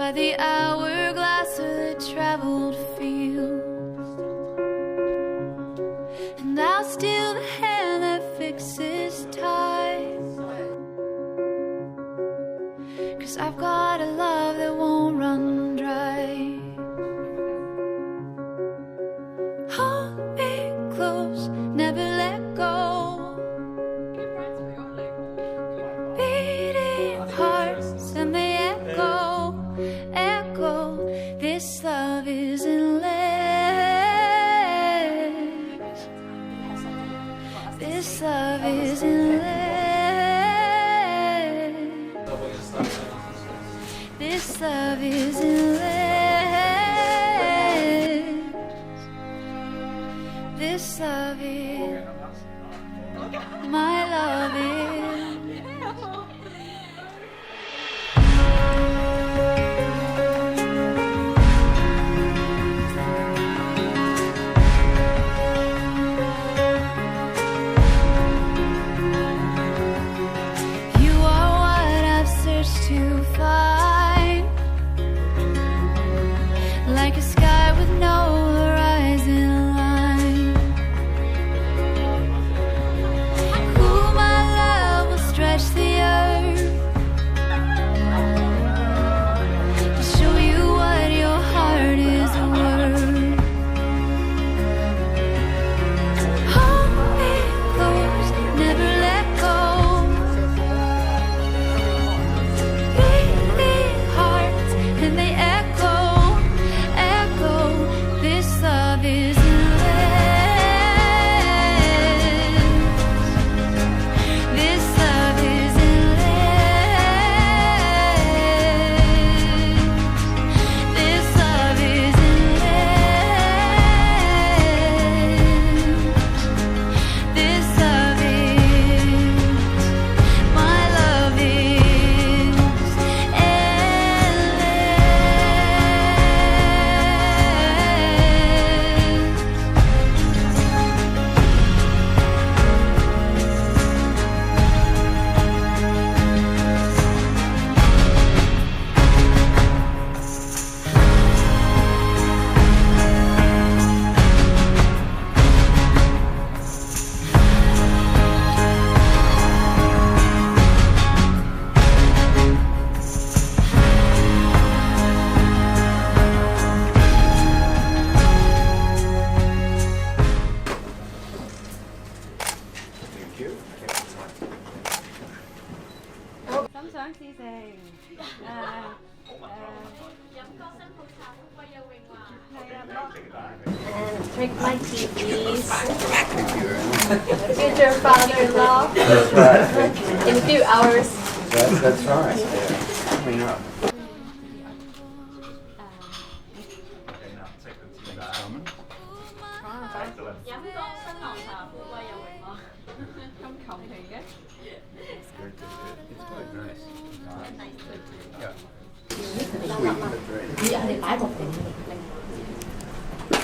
by the hourglass of the traveled fields, and I'll steal the hand that fixes time, 'cause I've got a love that won't run dry. Hold me close, never let go. Beating hearts and they echo, echo. This love is endless. This love is endless. This love is endless. This love is, my love is. You are what I've searched to find, like a sky with no horizon line. Ooh, my love will stretch the earth to show you what your heart is worth. Hold me close, never let go. Beating hearts and they echo, echo. This love is endless. This love is endless. This love is endless. This love is, my love is And drink my tea, please. Future father-in-law. That's right. In a few hours. That's right. Coming up.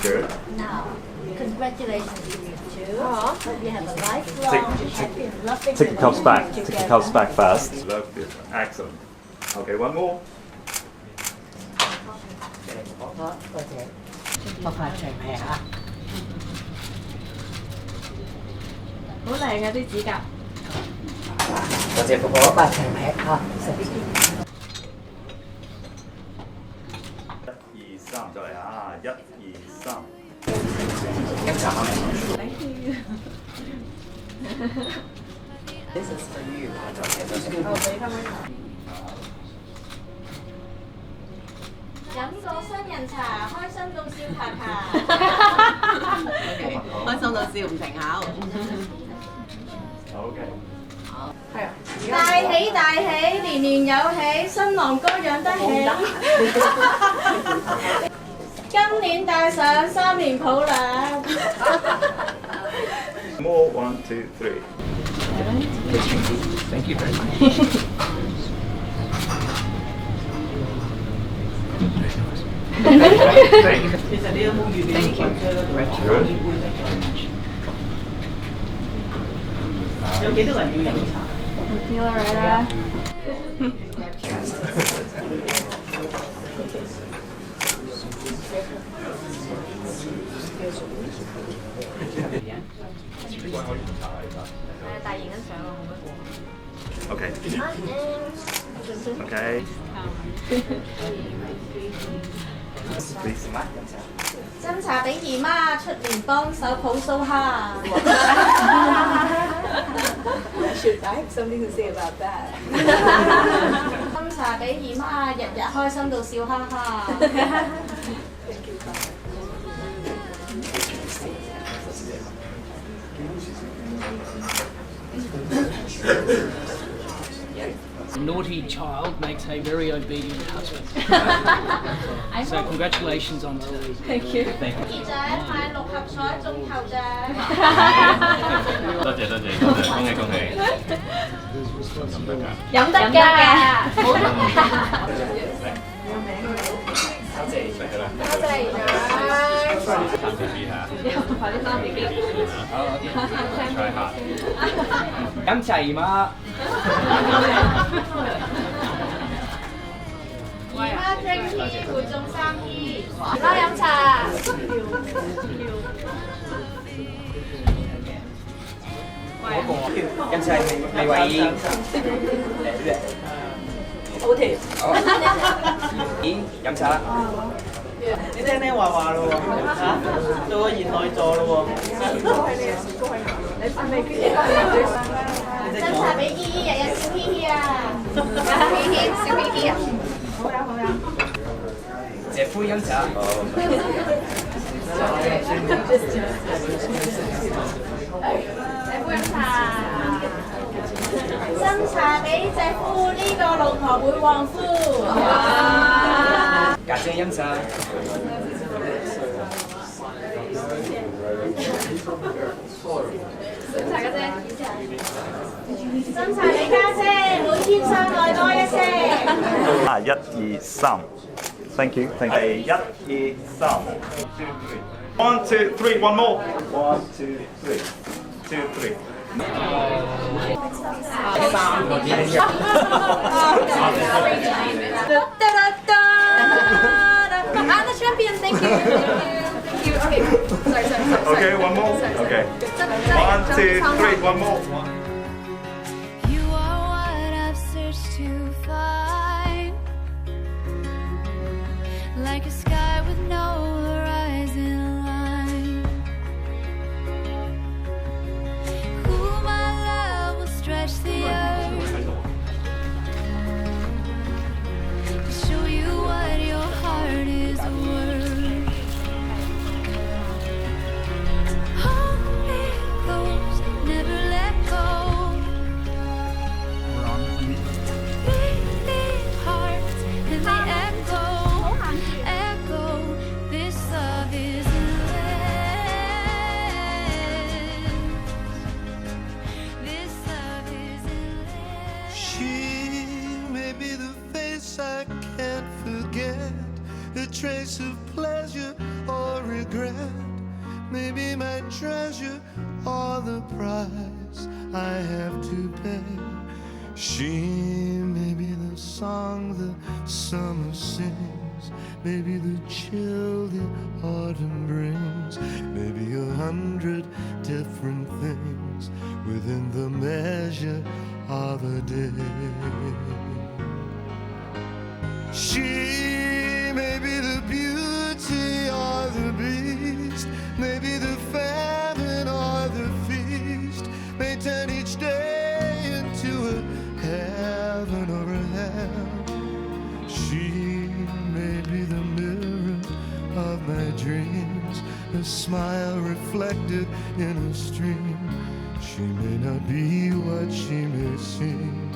Good. Now, congratulations to you two. Hope you have a lifelong, happy, loving Take the cups back. relationship Take the cups back first. Loved it. Excellent. Okay, one more. 多謝，落下長皮嚇。好靚啊啲指甲。多謝婆婆，白長皮嚇，食啲。 1、2、3，再嚟啊！1、2、3。 Thank you。 This is for you。我俾翻佢。飲個新人茶，開心到笑咔咔。開心到笑唔停口。 OK。大喜大喜，年年有喜，新郎哥養得起。今年帶上3年抱兩。 More 1、2、3。 Thank you very much。其實你有冇預備啲嘢？有幾多人要飲茶？ Feel alright? 大型欣賞咯，好唔好？ OK OK。Please。斟茶俾姨媽，出面幫手抱蘇蝦。Should I have something to say about that? 斟茶俾姨媽，日日開心到笑哈哈。A naughty child makes a very obedient husband. So congratulations on today. Thank you。姨仔買6合彩中頭獎。多謝，恭喜恭喜。飲得嘅。多謝姨丈。探佢 B 下。快啲翻嚟猜下。飲茶姨媽。姨媽 drink tea 會中3 tea。姨媽飲茶。飲茶未為意。好甜。咦，飲茶。你聽聽話話咯喎，嚇到個賢內助咯喎。斟茶俾姨姨，日日笑嘻嘻啊！笑嘻嘻，笑嘻嘻啊！姐夫飲茶。姐夫飲茶。斟茶俾姐夫，呢個老婆會旺夫。家姐飲茶。斟茶家姐。斟茶俾家姐，每天相愛多一些。啊，1、2、3。Thank you。係1、2、3。1、2、3。One more。1、2、3。2、3。I'm the champion, thank you. Thank you. Okay, sorry. Okay, one more. Okay. 1、2、3。One more。 You are what I've searched to find, like a sky with no horizon line. Who my love will stretch the earth to show you what your heart is worth. Hold me close, never let go. Beating hearts and they echo. This love is endless. This love is endless. She may be the face I can't forget, a trace of pleasure or regret, maybe my treasure or the price I have to pay. She may be the song the summer sings, maybe the chill the autumn brings, maybe 100 different things within the measure of a day. She may be the beauty or the beast, maybe the famine or the feast, may turn each day into a heaven or a hell. She may be the mirror of my dreams, a smile reflected in a stream. She may not be what she may seem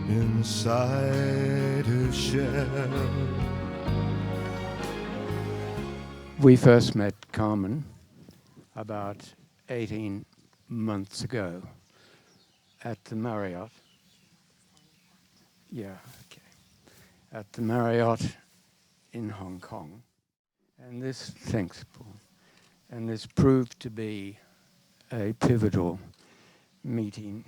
inside her shell. We first met Karman about 18 months ago at the Marriott. Yeah, okay. At the Marriott in Hong Kong. And this, thanks, Paul. And this proved to be a pivotal meeting.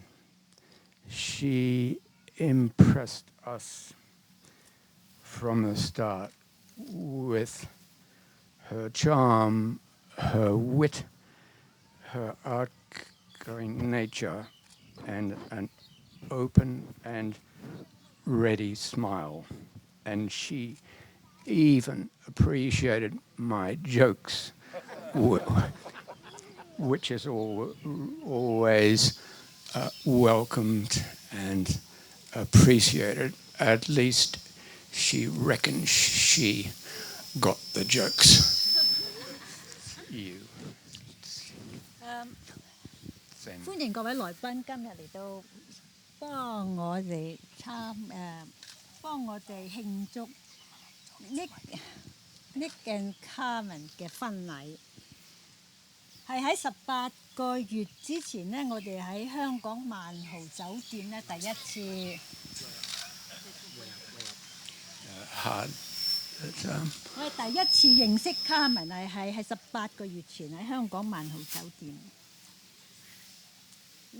She impressed us from the start with her charm, her wit, her outgoing nature, and an open and ready smile. And she even appreciated my jokes, which is always welcomed and appreciated. At least she reckons she got the jokes. You. 歡迎各位來賓今日嚟到幫我哋幫我哋慶祝 Nick and Karman 嘅婚禮。係喺18個月之前呢，我哋喺香港萬豪酒店呢第一次。我哋第一次認識 Karman 係18個月前喺香港萬豪酒店。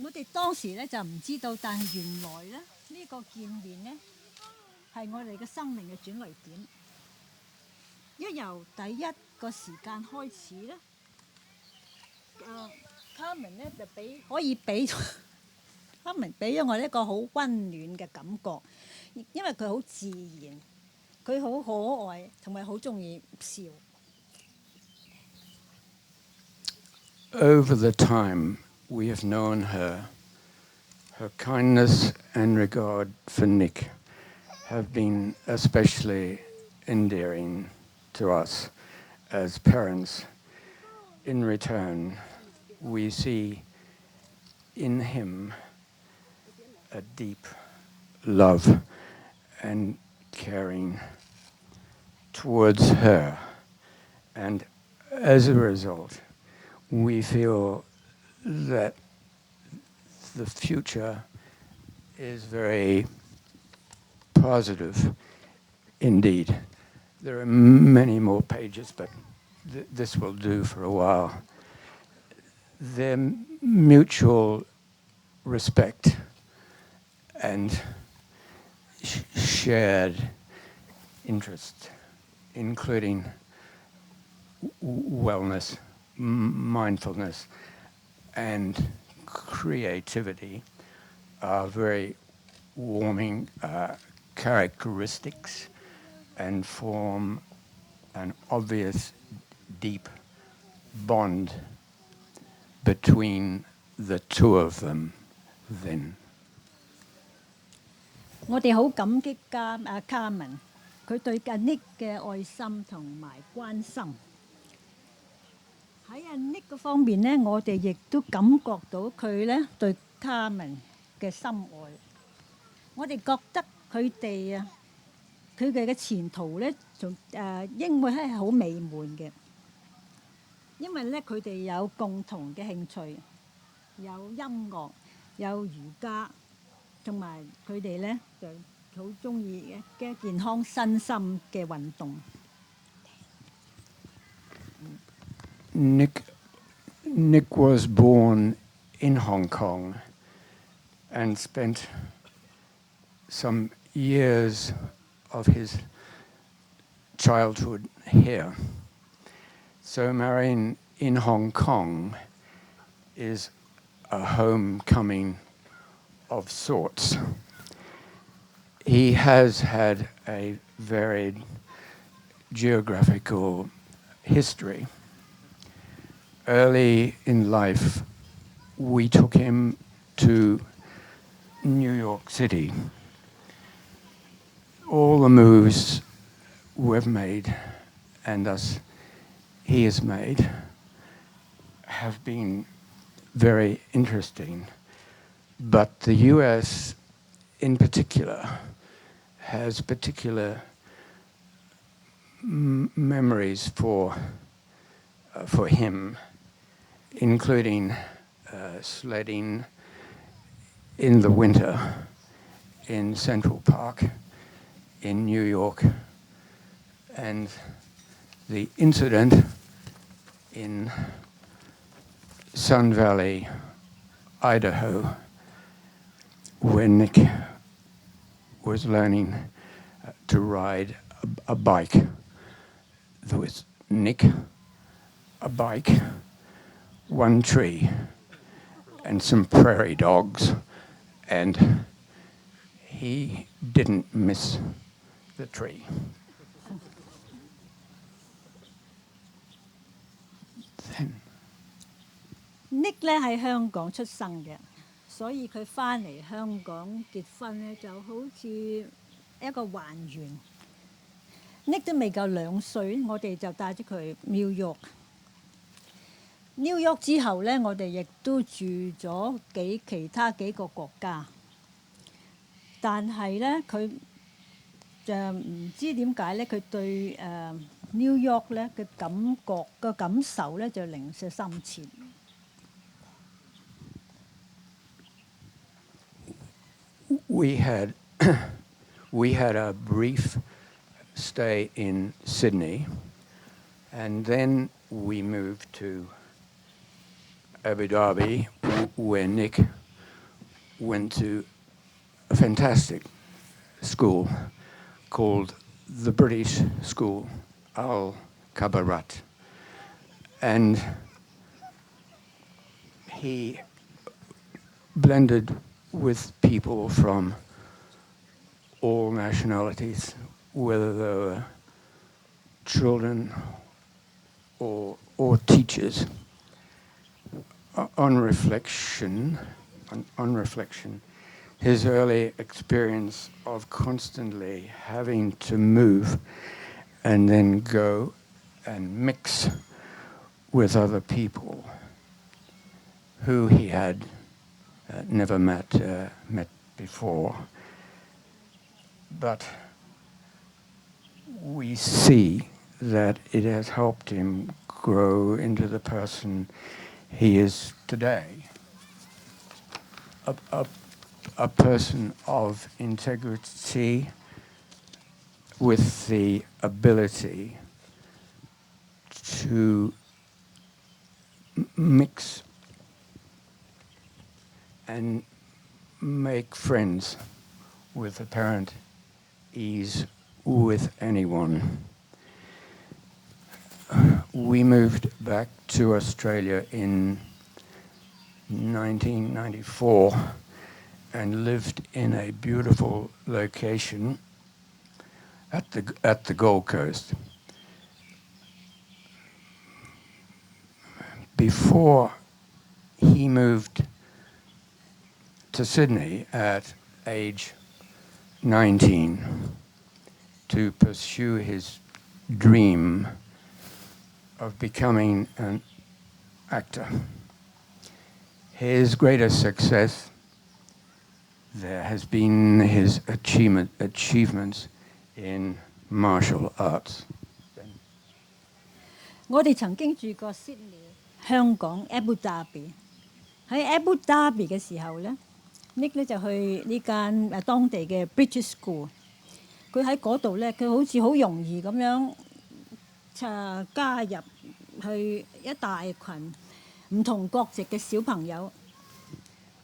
我哋當時咧就唔知道，但係原來咧呢個見面咧係我哋嘅生命嘅轉捩點。一由第一個時間開始咧，Karman 咧就可以俾 Karman 俾咗我一個好溫暖嘅感覺，因為佢好自然，佢好可愛，同埋好中意笑。Over the time we have known her, her kindness and regard for Nick have been especially endearing to us as parents. In return, we see in him a deep love and caring towards her, and as a result, we feel that the future is very positive indeed. There are many more pages, but this will do for a while. Their mutual respect and shared interest, including wellness, mindfulness, and creativity, are very warming characteristics and form an obvious deep bond between the two of them then. 我哋好感激Karman 佢對Nick 嘅愛心同埋關心。喺Nick 嗰方面呢，我哋亦都感覺到佢呢對Karman嘅深愛。我哋覺得佢哋嘅前途呢，仲應該係好美滿嘅，因為呢，佢哋有共同嘅興趣，有音樂，有瑜伽，同埋佢哋呢就好中意嘅健康身心嘅運動。Nick was born in Hong Kong and spent some years of his childhood here. So marrying in Hong Kong is a homecoming of sorts. He has had a varied geographical history. Early in life, we took him to New York City. All the moves we've made and thus he has made have been very interesting. But the US in particular has particular memories for him, including sledding in the winter in Central Park in New York, and the incident in Sun Valley, Idaho, when Nick was learning to ride a bike. There was Nick a bike, one tree, and some prairie dogs, and he didn't miss the tree. Then Nick 咧喺香港出生嘅，所以佢翻嚟香港結婚咧就好似一個還原。Nick 都未夠2歲，我哋就帶咗佢 New York。New York 之後咧，我哋亦都住咗其他幾個國家，但係咧佢就唔知點解咧，佢對New York 咧嘅感受咧就零舍深切。we had a brief stay in Sydney, and then we moved to Abu Dhabi, where Nick went to a fantastic school called the British School, Al Kabarat. And he blended with people from all nationalities, whether they were children or teachers. On reflection, his early experience of constantly having to move and then go and mix with other people who he had never met before. But we see that it has helped him grow into the person he is today. A person of integrity with the ability to mix and make friends with apparent ease with anyone. We moved back to Australia in 1994 and lived in a beautiful location at the Gold Coast. Before he moved to Sydney at age 19 to pursue his dream of becoming an actor. His greatest success there has been his achievements in martial arts. 我哋曾經住過 Sydney、香港、Abu Dhabi。喺 Abu Dhabi 嘅時候咧 ，Nick 咧就去呢間當地嘅 British School。佢喺嗰度咧，佢好似好容易咁樣加入去一大群唔同國籍嘅小朋友，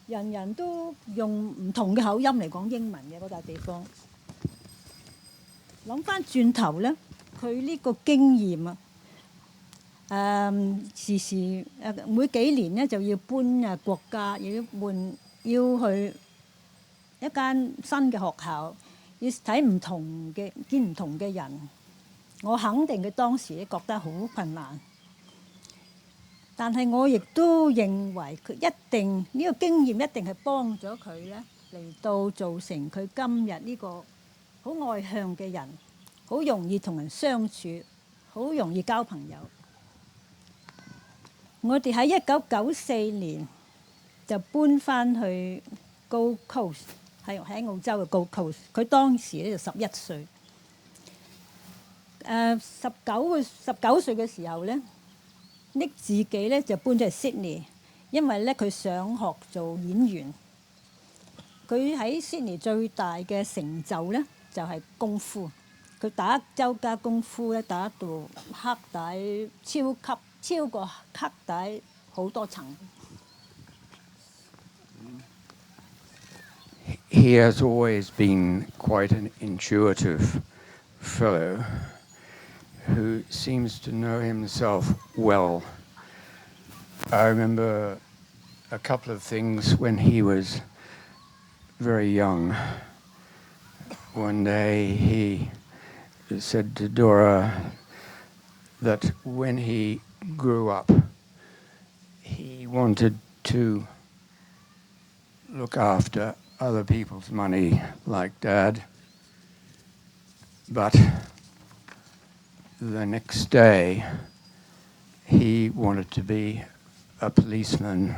人人都用唔同嘅口音嚟講英文嘅嗰笪地方。諗翻轉頭咧，佢呢個經驗啊，時時每幾年咧就要搬國家，要去一間新嘅學校，要睇唔同嘅見唔同嘅人。我肯定佢當時咧覺得好困難，但係我亦都認為佢一定呢個經驗一定係幫咗佢咧嚟到造成佢今日呢個好外向嘅人，好容易同人相處，好容易交朋友。我哋喺1994年就搬翻去 Gold Coast， 係喺澳洲嘅 Gold Coast。佢當時咧就11歲。19歲嘅時候咧 ，Nick 自己咧就搬咗去 Sydney， 因為咧佢想學做演員。佢喺 Sydney 最大嘅成就咧就係功夫，佢打周家功夫咧打到黑帶超過黑帶好多層。He has always been quite an intuitive fellow who seems to know himself well. I remember a couple of things when he was very young. One day he said to Dora that when he grew up, he wanted to look after other people's money like Dad. But the next day, he wanted to be a policeman.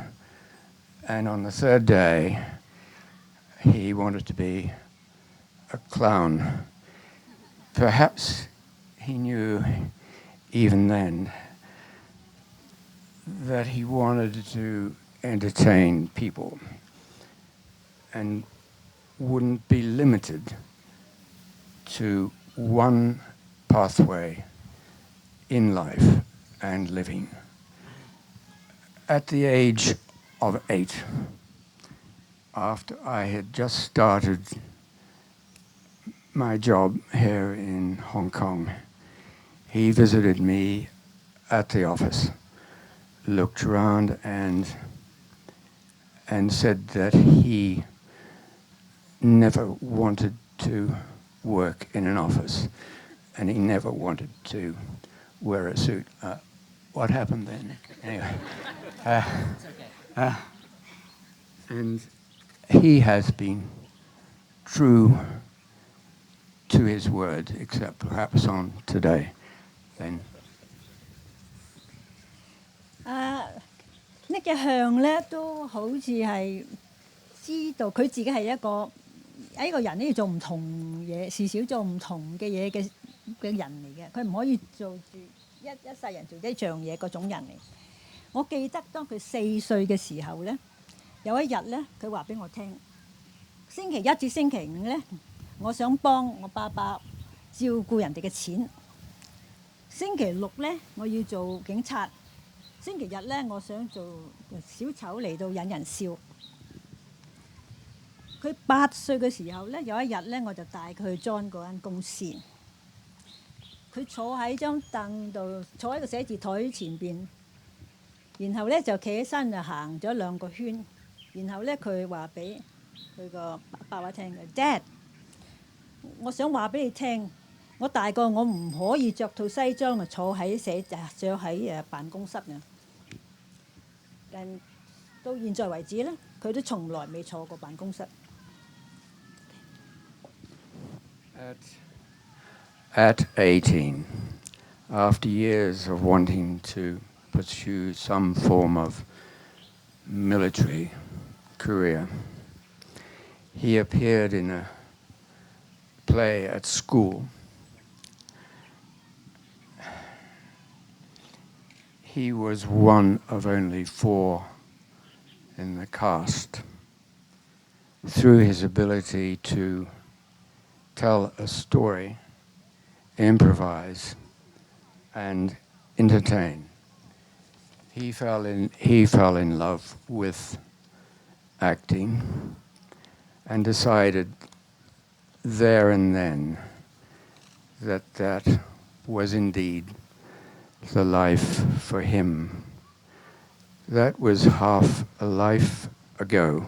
And on the third day, he wanted to be a clown. Perhaps he knew even then that he wanted to entertain people and wouldn't be limited to one pathway in life and living. At the age of 8, after I had just started my job here in Hong Kong, he visited me at the office, looked around and said that he never wanted to work in an office and he never wanted to wear a suit. What happened then? Anyway. And he has been true to his word, except perhaps on today. Then. 呢嘅向咧都好似係知道佢自己係一個人咧要做唔同嘢，時少做唔同嘅嘢嘅人嚟嘅，佢唔可以做住一世人做一樣嘢嗰種人嚟。我記得當佢4歲嘅時候咧，有一日咧，佢話俾我聽，星期一至星期五咧，我想幫我爸爸照顧人哋嘅錢。星期六咧，我要做警察。星期日咧，我想做小丑嚟到引人笑。佢8歲嘅時候咧，有一日咧，我就帶佢去 join 嗰間公司。佢坐喺張凳度，坐喺個寫字台前邊，然後咧就企起身就行咗2個圈，然後咧佢話俾佢個爸爸聽嘅 ，Dad， 我想話俾你聽，我大個我唔可以着套西裝就坐喺辦公室嘅。但到現在為止咧，佢都從來未坐過辦公室。At 18, after years of wanting to pursue some form of military career, he appeared in a play at school. He was one of only 4 in the cast. Through his ability to tell a story, improvise, and entertain, he fell in love with acting and decided there and then that was indeed the life for him. That was half a life ago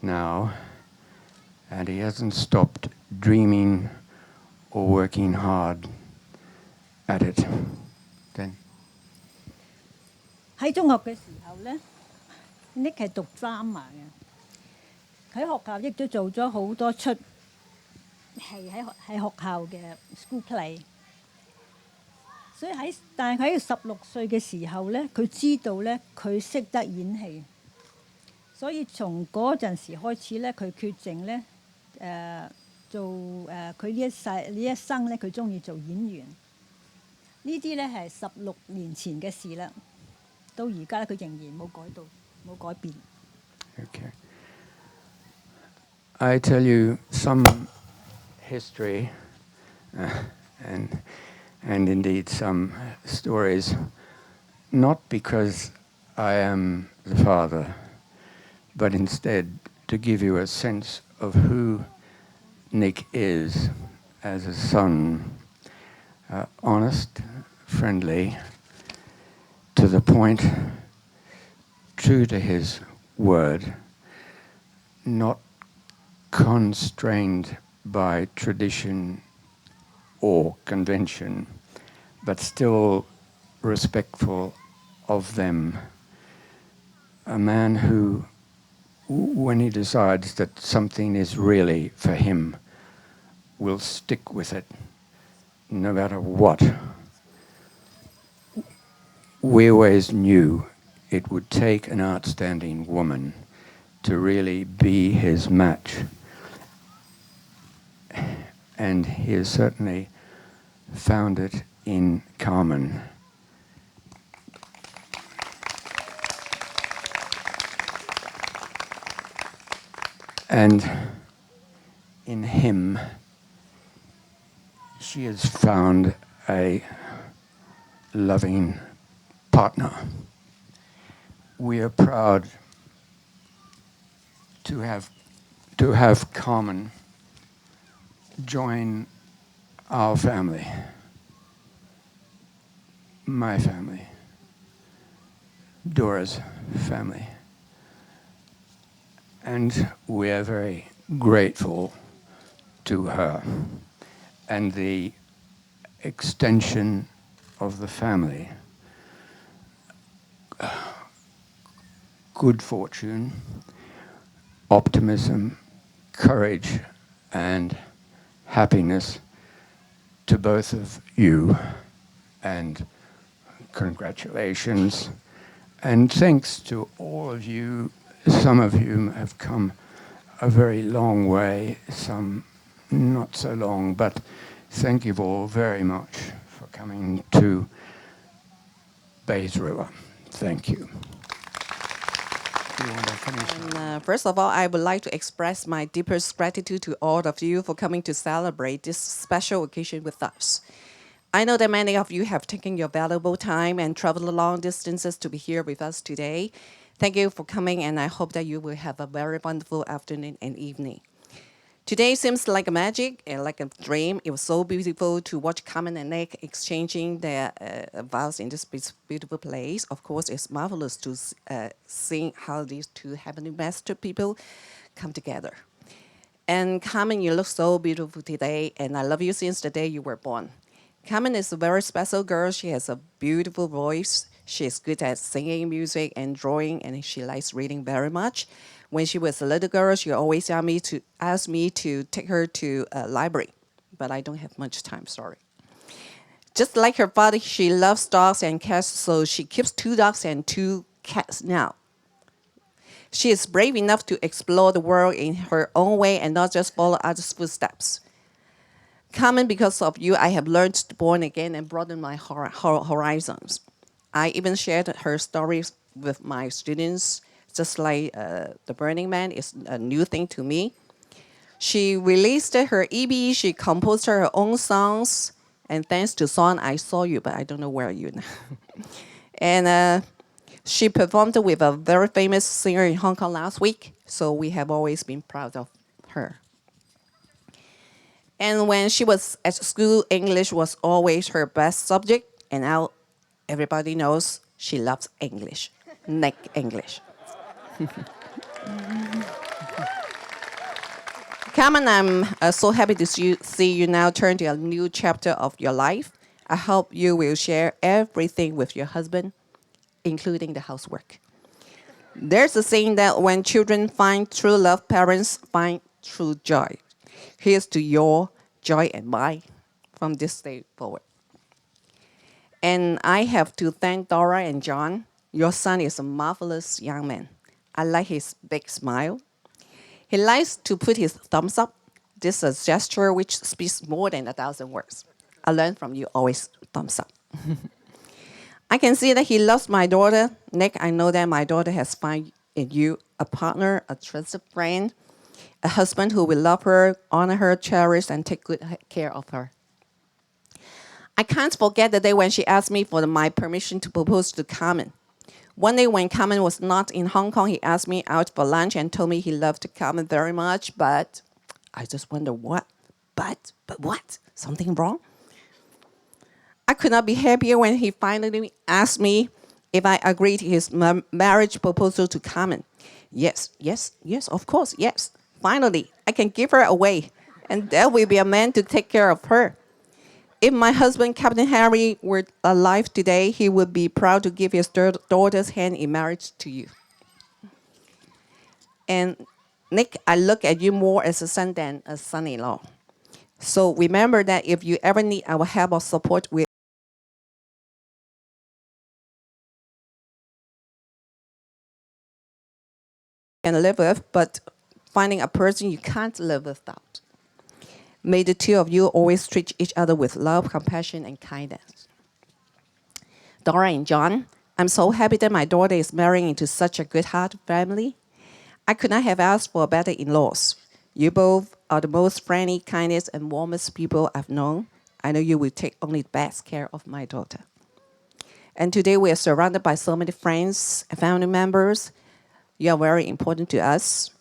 now, and he hasn't stopped dreaming or working hard at it. Then 喺中學嘅時候咧 ，Nick 係讀 drama 嘅，喺學校亦都做咗好多出係喺學校嘅 school play。所以但係喺16歲嘅時候咧，佢知道咧佢識得演戲，所以從嗰陣時開始咧，佢決定咧佢呢一生咧，佢中意做演員。呢啲咧係16年前嘅事啦，到而家佢仍然冇改變。Okay. I tell you some history and indeed some stories, not because I am the father, but instead to give you a sense of who Nick is as a son, honest, friendly, to the point, true to his word, not constrained by tradition or convention, but still respectful of them. A man who, when he decides that something is really for him, will stick with it no matter what. We always knew it would take an outstanding woman to really be his match. And he has certainly found it in Karman. And in him, she has found a loving partner. We are proud to have Karman join our family, my family, Dora's family. And we are very grateful to her and the extension of the family. Good fortune, optimism, courage, and happiness to both of you, and congratulations. And thanks to all of you. Some of you have come a very long way, some not so long, but thank you all very much for coming to Bays River. Thank you. First of all, I would like to express my deepest gratitude to all of you for coming to celebrate this special occasion with us. I know that many of you have taken your valuable time and traveled long distances to be here with us today. Thank you for coming, and I hope that you will have a very wonderful afternoon and evening. Today seems like a magic and like a dream. It was so beautiful to watch Carmen and Nick exchanging their vows in this beautiful place. Of course, it's marvelous to see how these two heavenly master people come together. And Carmen, you look so beautiful today, and I love you since the day you were born. Carmen is a very special girl. She has a beautiful voice. She is good at singing, music, and drawing, and she likes reading very much. When she was a little girl, she always asked me to take her to a library, but I don't have much time, sorry. Just like her father, she loves dogs and cats, so she keeps 2 dogs and 2 cats now. She is brave enough to explore the world in her own way and not just follow others' footsteps. Carmen, because of you, I have learned to born again and broaden my horizons. I even shared her stories with my students, just like The Burning Man is a new thing to me. She released her EP, she composed her own songs, and thanks to Song, I Saw You, but I don't know where you now. And she performed with a very famous singer in Hong Kong last week, so we have always been proud of her. And when she was at school, English was always her best subject, and now everybody knows she loves English, Nick English. Carmen, I'm so happy to see you now turn to a new chapter of your life. I hope you will share everything with your husband, including the housework. There's a saying that when children find true love, parents find true joy. Here's to your joy and mine from this day forward. And I have to thank Dora and John. Your son is a marvelous young man. I like his big smile. He likes to put his thumbs up. This is a gesture which speaks more than 1,000 words. I learned from you always thumbs up. I can see that he loves my daughter. Nick, I know that my daughter has found in you a partner, a trusted friend, a husband who will love her, honor her, cherish, and take good care of her. I can't forget the day when she asked me for my permission to propose to Carmen. One day when Carmen was not in Hong Kong, he asked me out for lunch and told me he loved Carmen very much, but I just wonder what? But what? Something wrong? could not be happier when he finally asked me if I agreed to his marriage proposal to Carmen. Yes, yes, yes, of course, yes. Finally, I can give her away, and there will be a man to take care of her. If my husband, Captain Harry, were alive today, he would be proud to give his daughter's hand in marriage to you. And Nick, I look at you more as a son than a son-in-law. So remember that if you ever need our help or support, we can live with, but finding a person you can't live without. May the two of you always treat each other with love, compassion, and kindness. Dora and John, I'm so happy that my daughter is marrying into such a good-hearted family. I could not have asked for better in-laws. You both are the most friendly, kindest, and warmest people I've known. I know you will take only the best care of my daughter. And today we are surrounded by so many friends and family members. You are very important to us.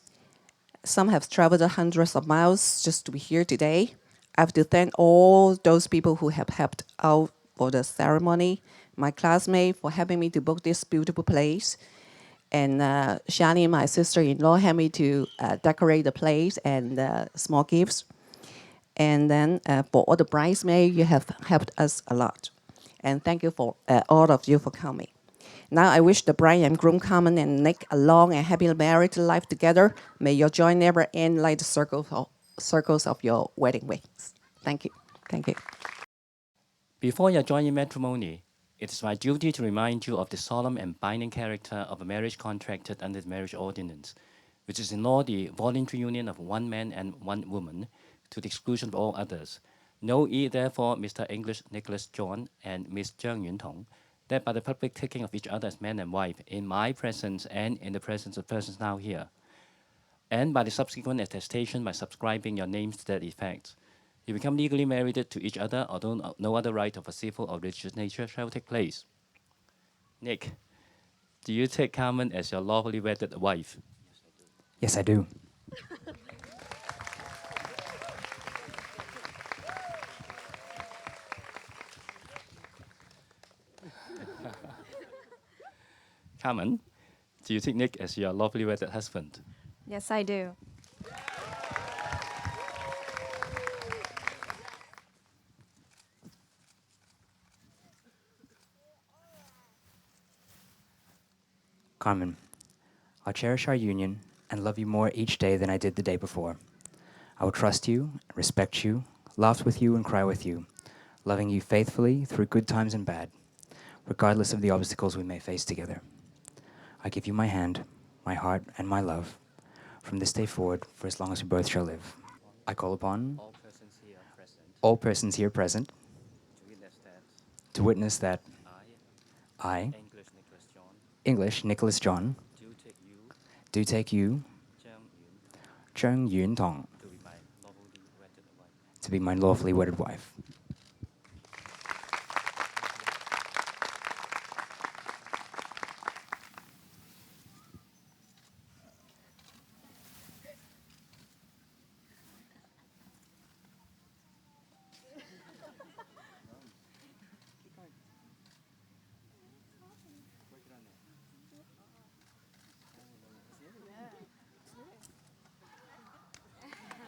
Some have traveled hundreds of miles just to be here today. I have to thank all those people who have helped out for the ceremony, my classmate for helping me to book this beautiful place, and Shani, my sister-in-law, helped me to decorate the place and small gifts. And then for all the bridesmaids, you have helped us a lot. And thank you for all of you for coming. Now I wish the bride and groom, Carmen and Nick, a long and happy married life together. May your joy never end like the circles of your wedding rings. Thank you. Thank you. Before you join in matrimony, it is my duty to remind you of the solemn and binding character of a marriage contracted under the marriage ordinance, which is in law the voluntary union of one man and one woman, to the exclusion of all others. Know ye therefore, Mr. English Nicholas John and Miss Zhang Yuntong, that by the public taking of each other as man and wife, in my presence and in the presence of persons now here, and by the subsequent attestation by subscribing your names to that effect, you become legally married to each other, although no other rite of a civil or religious nature shall take place. Nick, do you take Carmen as your lawfully wedded wife? Yes, I do. Carmen, do you take Nick as your lawfully wedded husband? Yes, I do. Carmen, I'll cherish our union and love you more each day than I did the day before. I will trust you, respect you, laugh with you and cry with you, loving you faithfully through good times and bad, regardless of the obstacles we may face together. I give you my hand, my heart, and my love, from this day forward for as long as we both shall live. I call upon all persons here present to witness that I, English Nicholas John, do take you, Zhang Yuntong, to be my lawfully wedded wife.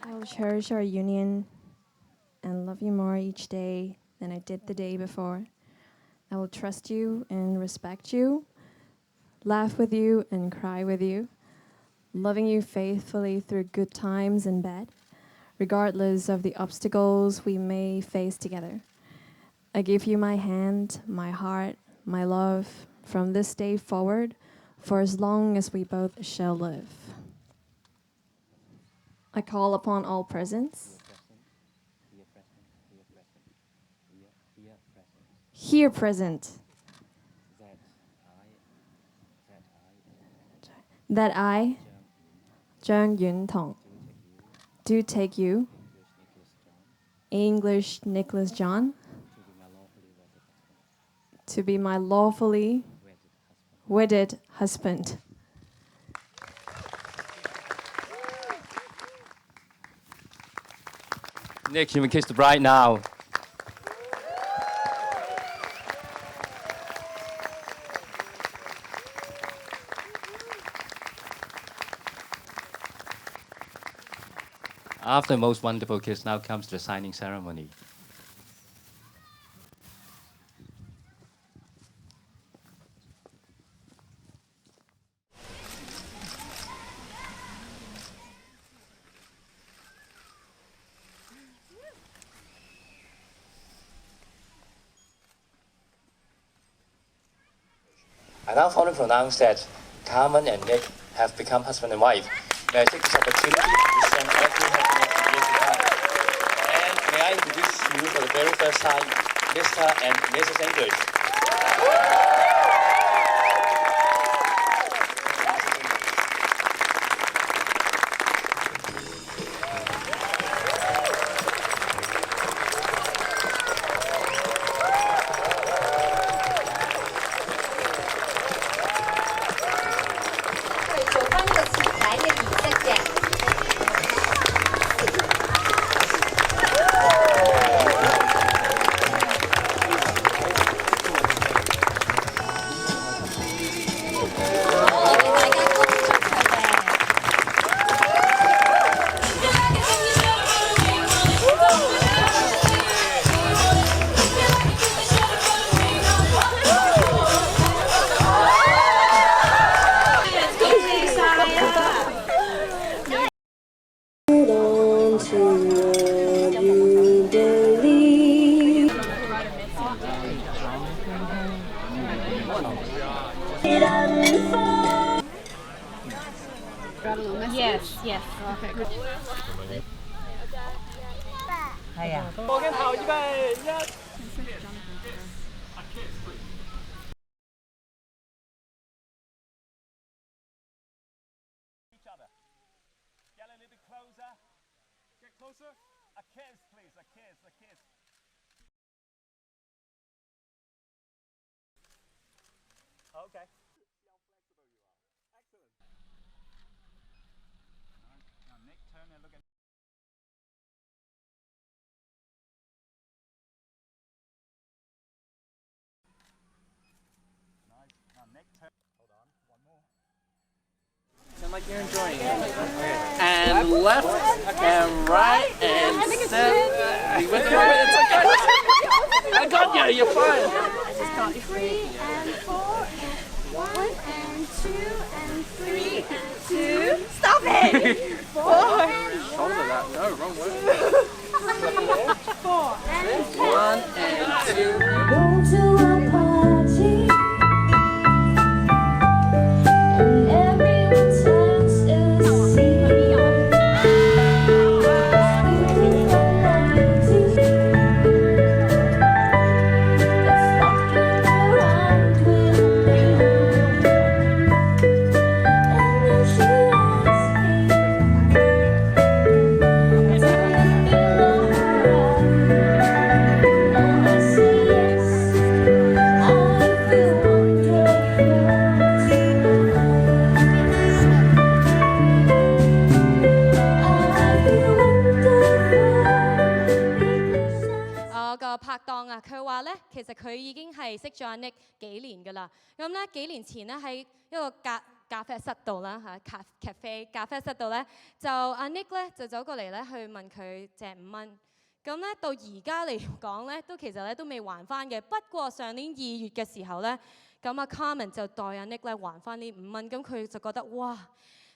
I will cherish our union and love you more each day than I did the day before. I will trust you and respect you, laugh with you and cry with you, loving you faithfully through good times and bad, regardless of the obstacles we may face together. I give you my hand, my heart, my love, from this day forward, for as long as we both shall live. I call upon all presents, here present, that I, Zhang Yuntong, do take you, English Nicholas John, to be my lawfully wedded husband. Nick, you may kiss the bride now. After most wonderful kiss, now comes the signing ceremony. I now formally pronounce that Carmen and Nick have become husband and wife. May I take this opportunity to wish them every happiness in years to come. And may I introduce you for the very first time, Mr. and Mrs. English. Yes, yes. Perfect. 係啊。我嘅頭預備一。Closer. A kiss, please. A kiss. A kiss. Okay. See how flexible you are. Excellent. Now, Nick, turn and look at. Nice. Now, Nick, turn. Hold on. One more. Sound like you're enjoying it. Okay. And left and right and step. It's okay. I got you. You're fine. I just got you. 3 and 4 and 1 and 2 and 3 and 2. Stop it! 4 and Shoulder that. No, wrong way. 4 and 1 and 2. Go to a party and everyone turns to see.其實佢已經係識咗阿 Nick 幾年㗎啦。咁咧幾年前咧喺一個咖啡室度啦嚇，咖啡室度咧，就阿 Nick 咧就走過嚟咧去問佢借5蚊。咁咧到而家嚟講咧，都其實咧都未還翻嘅。不過上年2月嘅時候咧，咁阿 Karman 就代阿 Nick 咧還翻呢5蚊，咁佢就覺得哇，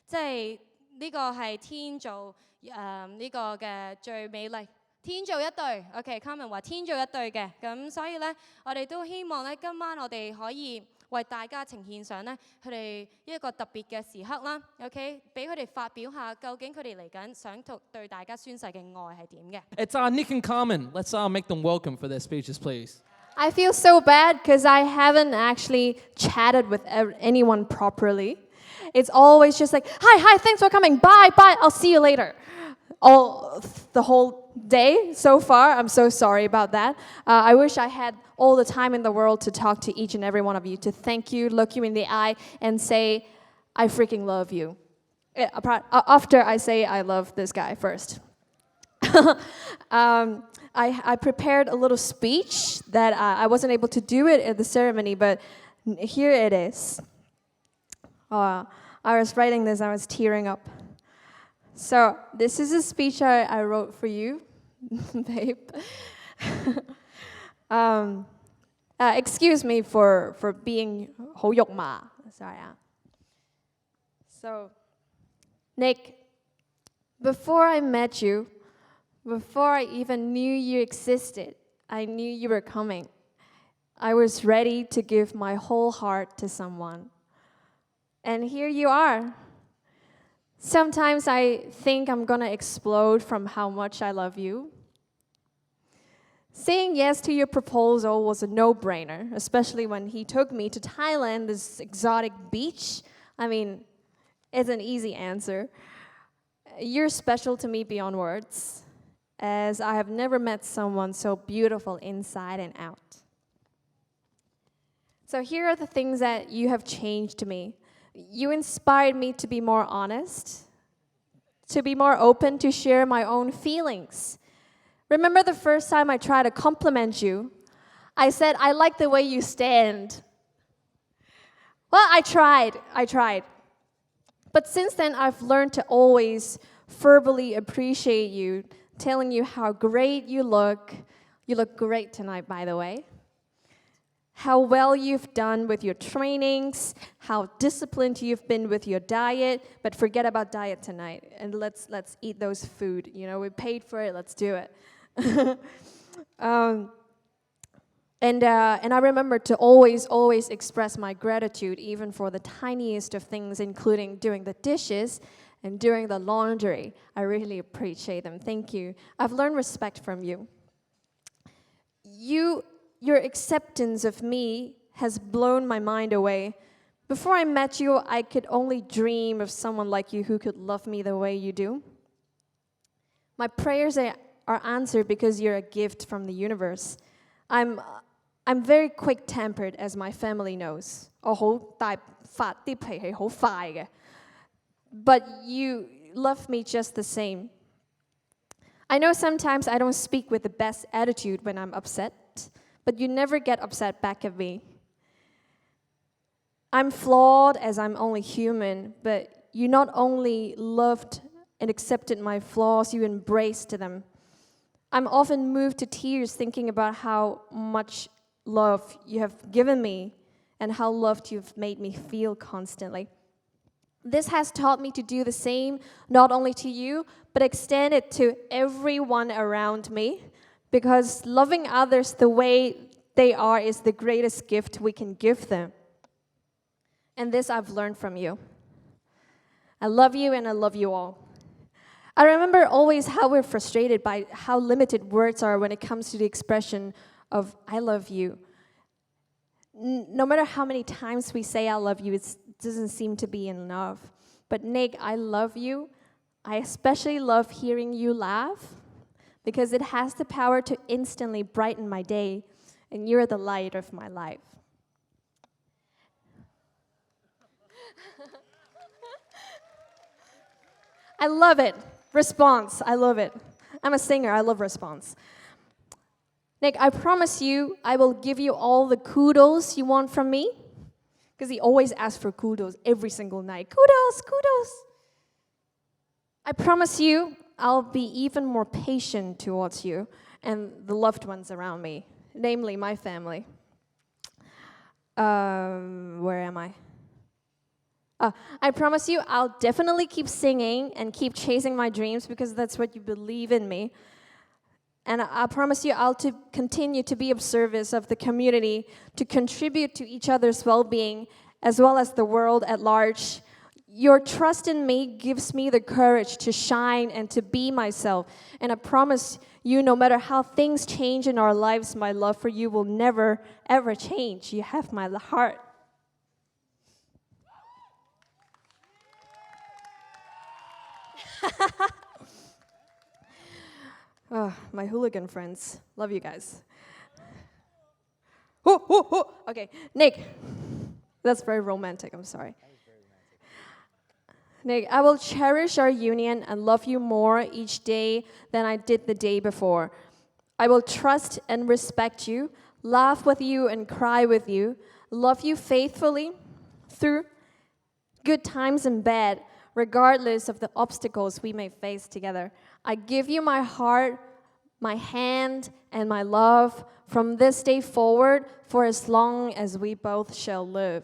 即係呢個係天造呢個嘅最美麗。天造一對 ，OK，Karman 話天造一對嘅，咁所以咧，我哋都希望咧，今晚我哋可以為大家呈獻上咧，佢哋一個特別嘅時刻啦 ，OK， 俾佢哋發表下究竟佢哋嚟緊想對大家宣誓嘅愛係點嘅。It's Nick and Karman. Let's make them welcome for their speeches, please. I feel so bad because I haven't actually chatted with anyone properly. It's always just like, hi, thanks for coming, bye, I'll see you later. The whole day so far. I'm so sorry about that. I wish I had all the time in the world to talk to each and every one of you, to thank you, look you in the eye, and say, I freaking love you. After I say I love this guy first. I prepared a little speech that I wasn't able to do it at the ceremony, but here it is. I was writing this, I was tearing up. So this is a speech I wrote for you, babe. Excuse me for being 好肉麻. Sorry. So, Nick, before I met you, before I even knew you existed, I knew you were coming. I was ready to give my whole heart to someone. And here you are. Sometimes I think I'm gonna explode from how much I love you. Saying yes to your proposal was a no-brainer, especially when he took me to Thailand, this exotic beach. I mean, it's an easy answer. You're special to me beyond words, as I have never met someone so beautiful inside and out. So here are the things that you have changed me. You inspired me to be more honest, to be more open to share my own feelings. Remember the first time I tried to compliment you? I said, I like the way you stand. Well, I tried. But since then, I've learned to always verbally appreciate you, telling you how great you look. You look great tonight, by the way. How well you've done with your trainings, how disciplined you've been with your diet, but forget about diet tonight, and let's eat those food. You know, we paid for it, let's do it. And I remember to always express my gratitude, even for the tiniest of things, including doing the dishes and doing the laundry. I really appreciate them. Thank you. I've learned respect from you. Your acceptance of me has blown my mind away. Before I met you, I could only dream of someone like you who could love me the way you do. My prayers are answered because you're a gift from the universe. I'm very quick-tempered, as my family knows. 我好大發啲脾氣好快嘅. But you love me just the same. I know sometimes I don't speak with the best attitude when I'm upset, but you never get upset back at me. I'm flawed, as I'm only human, but you not only loved and accepted my flaws, you embraced them. I'm often moved to tears thinking about how much love you have given me and how loved you've made me feel constantly. This has taught me to do the same, not only to you, but extend it to everyone around me, because loving others the way they are is the greatest gift we can give them. And this I've learned from you. I love you and I love you all. I remember always how we're frustrated by how limited words are when it comes to the expression of I love you. No matter how many times we say I love you, it doesn't seem to be enough. But Nick, I love you. I especially love hearing you laugh because it has the power to instantly brighten my day, and you're the light of my life. I love it. Response, I love it. I'm a singer, I love response. Nick, I promise you, I will give you all the kudos you want from me. Because he always asks for kudos every single night. Kudos, kudos. I promise you, I'll be even more patient towards you and the loved ones around me, namely my family. Where am I? I promise you, I'll definitely keep singing and keep chasing my dreams because that's what you believe in me. And I promise you, I'll continue to be of service of the community, to contribute to each other's well-being, as well as the world at large. Your trust in me gives me the courage to shine and to be myself. And I promise you, no matter how things change in our lives, my love for you will never, ever change. You have my heart. Oh, my hooligan friends. Love you guys. Okay, Nick. That's very romantic, I'm sorry. Nick, I will cherish our union and love you more each day than I did the day before. I will trust and respect you, laugh with you and cry with you, love you faithfully through good times and bad, regardless of the obstacles we may face together. I give you my heart, my hand, and my love from this day forward for as long as we both shall live.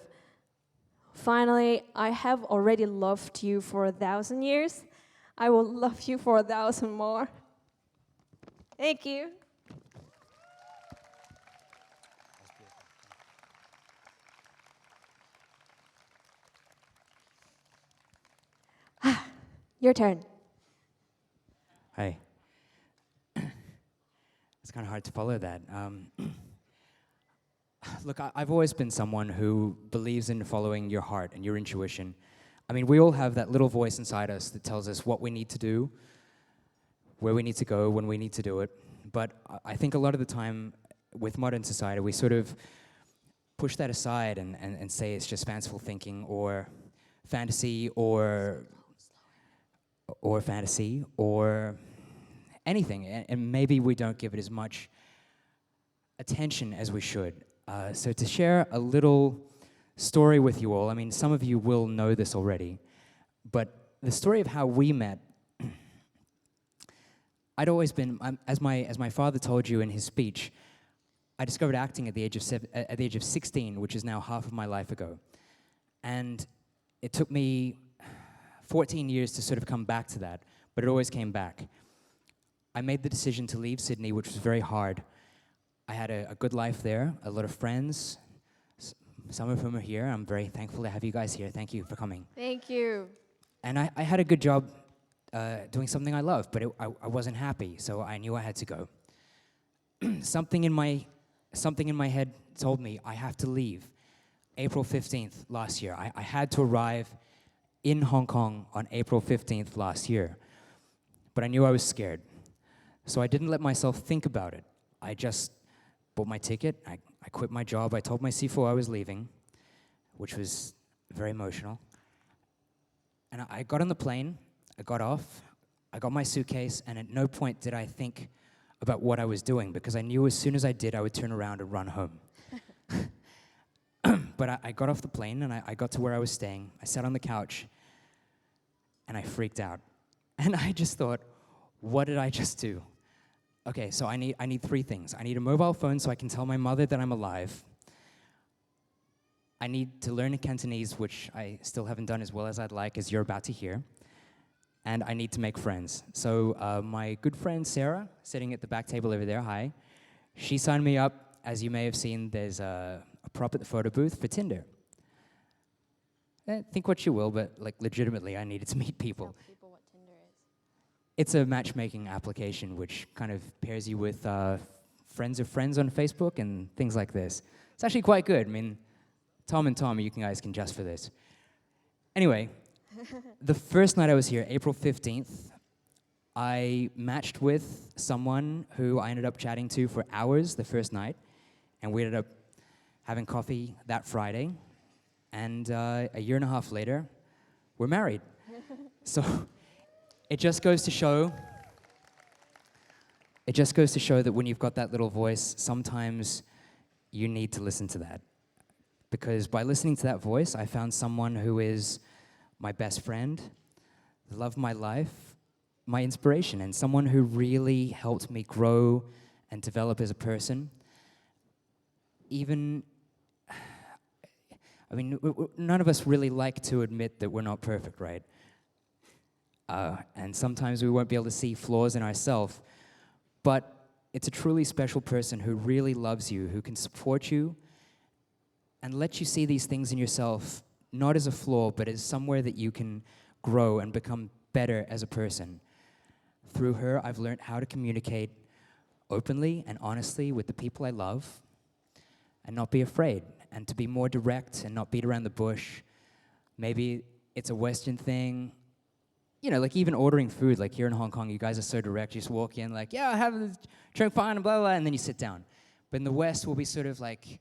Finally, I have already loved you for 1,000 years. I will love you for 1,000 more. Thank you. Your turn. Hi. It's kind of hard to follow that. Look, I've always been someone who believes in following your heart and your intuition. I mean, we all have that little voice inside us that tells us what we need to do, where we need to go, when we need to do it. But I think a lot of the time with modern society, we sort of push that aside and say it's just fanciful thinking or fantasy or fantasy or anything. And maybe we don't give it as much attention as we should. So to share a little story with you all, I mean, some of you will know this already, but the story of how we met, I'd always been, as my father told you in his speech, I discovered acting at the age of 16, which is now half of my life ago. And it took me 14 years to sort of come back to that, but it always came back. I made the decision to leave Sydney, which was very hard. I had a good life there, a lot of friends, some of whom are here. I'm very thankful to have you guys here. Thank you for coming. Thank you. And I had a good job doing something I love, but I wasn't happy, so I knew I had to go. Something in my head told me I have to leave. April 15th last year. I had to arrive in Hong Kong on April 15th last year. But I knew I was scared. So I didn't let myself think about it. I just bought my ticket, I quit my job, I told my C4 I was leaving, which was very emotional. And I got on the plane, I got off, I got my suitcase, and at no point did I think about what I was doing, because I knew as soon as I did, I would turn around and run home. But I got off the plane, and I got to where I was staying, I sat on the couch, and I freaked out. And I just thought, what did I just do? Okay, so I need three things. I need a mobile phone so I can tell my mother that I'm alive. I need to learn Cantonese, which I still haven't done as well as I'd like, as you're about to hear. And I need to make friends. So my good friend Sarah, sitting at the back table over there, hi, she signed me up. As you may have seen, there's a prop at the photo booth for Tinder. Think what you will, but like legitimately, I needed to meet people. It's a matchmaking application which kind of pairs you with friends of friends on Facebook and things like this. It's actually quite good. I mean, Tom and Tom, you guys can just for this. Anyway, the first night I was here, April 15th, I matched with someone who I ended up chatting to for hours the first night, and we ended up having coffee that Friday, and a year and a half later, we're married. So it just goes to show that when you've got that little voice, sometimes you need to listen to that. Because by listening to that voice, I found someone who is my best friend, the love of my life, my inspiration, and someone who really helped me grow and develop as a person. Even, I mean, none of us really like to admit that we're not perfect, right? And sometimes we won't be able to see flaws in ourselves, but it's a truly special person who really loves you, who can support you, and let you see these things in yourself, not as a flaw, but as somewhere that you can grow and become better as a person. Through her, I've learned how to communicate openly and honestly with the people I love, and not be afraid, and to be more direct and not beat around the bush. Maybe it's a Western thing. You know, like even ordering food, like here in Hong Kong, you guys are so direct. You just walk in like, yeah, I have this drink fine and blah, blah, blah, and then you sit down. But in the West, we'll be sort of like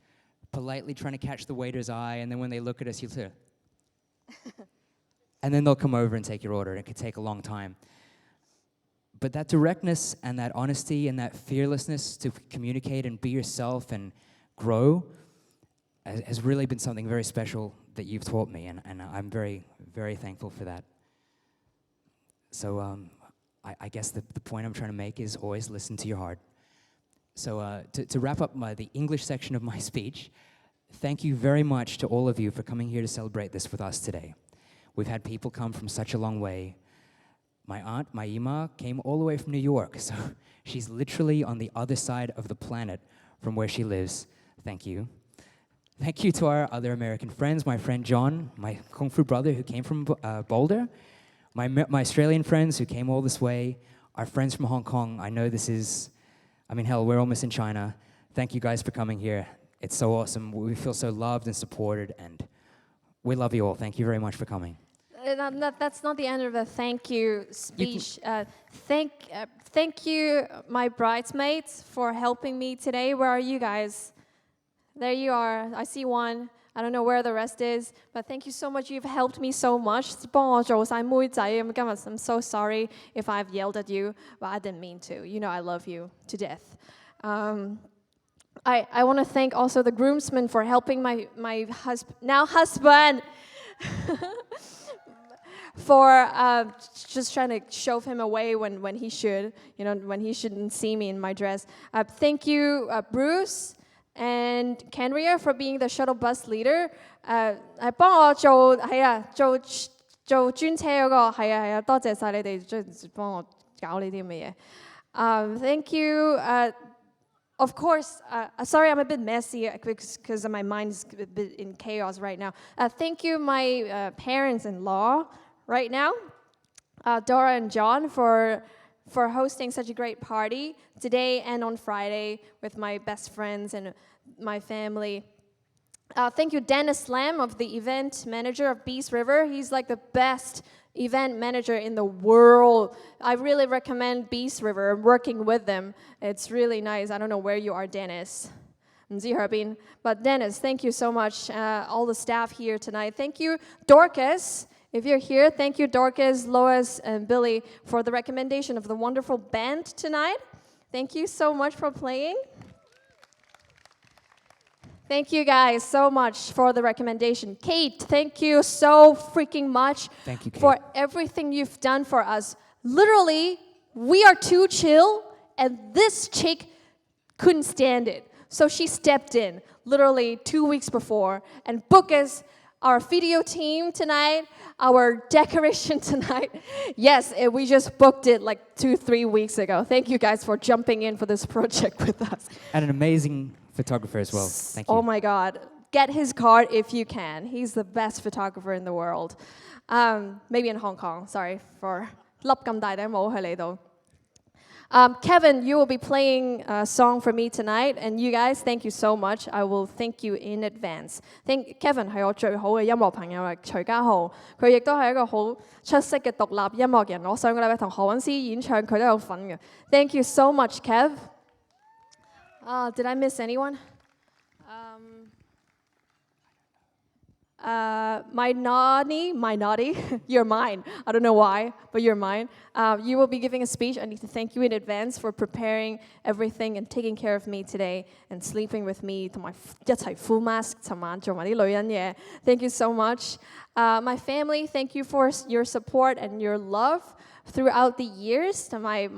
politely trying to catch the waiter's eye, and then when they look at us, you'll say, and then they'll come over and take your order, and it could take a long time. But that directness and that honesty and that fearlessness to communicate and be yourself and grow has really been something very special that you've taught me, and I'm very, very thankful for that. So I guess the point I'm trying to make is always listen to your heart. So to wrap up the English section of my speech, thank you very much to all of you for coming here to celebrate this with us today. We've had people come from such a long way. My aunt, my Ima, came all the way from New York, so she's literally on the other side of the planet from where she lives. Thank you. Thank you to our other American friends, my friend John, my Kung Fu brother who came from Boulder, my Australian friends who came all this way, our friends from Hong Kong. I know this is, hell, we're almost in China. Thank you guys for coming here. It's so awesome. We feel so loved and supported, and we love you all. Thank you very much for coming. That's not the end of the thank you speech. Thank you, my bridesmaids, for helping me today. Where are you guys? There you are. I see one. I don't know where the rest is, but thank you so much. You've helped me so much. 幫我做晒妹仔咁今日 I'm so sorry if I've yelled at you, but I didn't mean to. You know I love you to death. I want to thank also the groomsmen for helping my husband for just trying to shove him away when he should, when he shouldn't see me in my dress. Thank you, Bruce and Kenria, for being the shuttle bus leader. 幫我做專車嗰個，係啊，多謝晒你哋幫我搞呢啲咁嘅嘢。Thank you. Of course, sorry I'm a bit messy because my mind is a bit in chaos right now. Thank you, my parents-in-law right now, Dora and John, for hosting such a great party today and on Friday with my best friends and my family. Thank you, Dennis Lam, of the event manager of Beast River. He's like the best event manager in the world. I really recommend Beast River, working with them. It's really nice. I don't know where you are, Dennis. But Dennis, thank you so much. All the staff here tonight. Thank you, Dorcas. If you're here, thank you, Dorcas, Lois, and Billy, for the recommendation of the wonderful band tonight. Thank you so much for playing. Thank you guys so much for the recommendation. Kate, thank you so freaking much. Thank you, Kate, for everything you've done for us. Literally, we are too chill, and this chick couldn't stand it. So she stepped in literally 2 weeks before and booked us our video team tonight, our decoration tonight. Yes, we just booked it like 2-3 weeks ago. Thank you guys for jumping in for this project with us. And an amazing photographer as well. Thank you. Oh my God. Get his card if you can. He's the best photographer in the world. Maybe in Hong Kong. Sorry for 笠咁大頂帽去嚟到。Kevin, you will be playing a song for me tonight, and you guys, thank you so much. I will thank you in advance. Kevin 係我最好嘅音樂朋友，徐家豪，佢亦都係一個好出色嘅獨立音樂人。我上個禮拜同何韻詩演唱，佢都有份嘅。Thank you so much, Kev. Did I miss anyone? My naughty, you're mine. I don't know why, but you're mine. You will be giving a speech. I need to thank you in advance for preparing everything and taking care of me today and sleeping with me 同埋一齊 full mask 尋晚做埋啲女人嘢。Thank you so much. My family, thank you for your support and your love throughout the years. 同埋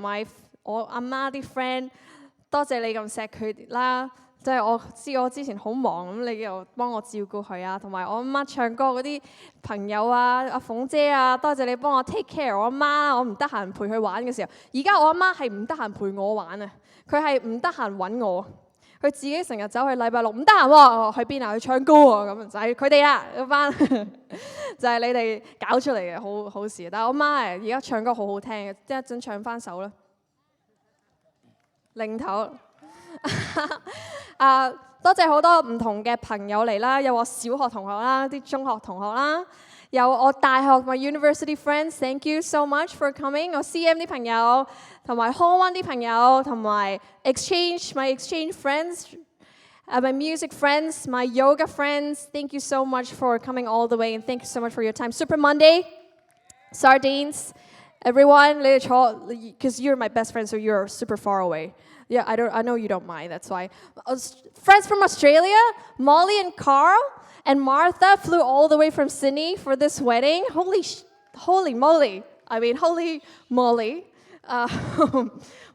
我阿媽啲 friend， 多謝你咁錫佢哋啦。即係我知我之前好忙咁，你又幫我照顧佢啊，同埋我阿媽唱歌嗰啲朋友啊，阿鳳姐啊，多謝你幫我 take care 我阿媽，我唔得閒陪佢玩嘅時候，而家我阿媽係唔得閒陪我玩啊，佢係唔得閒揾我，佢自己成日走去禮拜六唔得閒喎，去邊啊？去唱歌啊咁，就係佢哋啦嗰班，就係你哋搞出嚟嘅好事。但係我媽而家唱歌好好聽嘅，一陣唱翻首啦，零頭。多謝好多唔同嘅朋友嚟啦，有我小學同學啦，啲中學同學啦，有我大學my university friends，thank you so much for coming。我 CM 啲朋友，同埋 Hall One 啲朋友，同埋 my exchange friends，my music friends，my yoga friends，thank you so much for coming all the way and thank you so much for your time. Super Monday, Sardines, everyone， 你哋坐 because you're my best friend, so you're super far away. Yeah, I know you don't mind, that's why. Friends from Australia, Molly and Carl and Martha flew all the way from Sydney for this wedding. Holy moly. I mean, holy moly.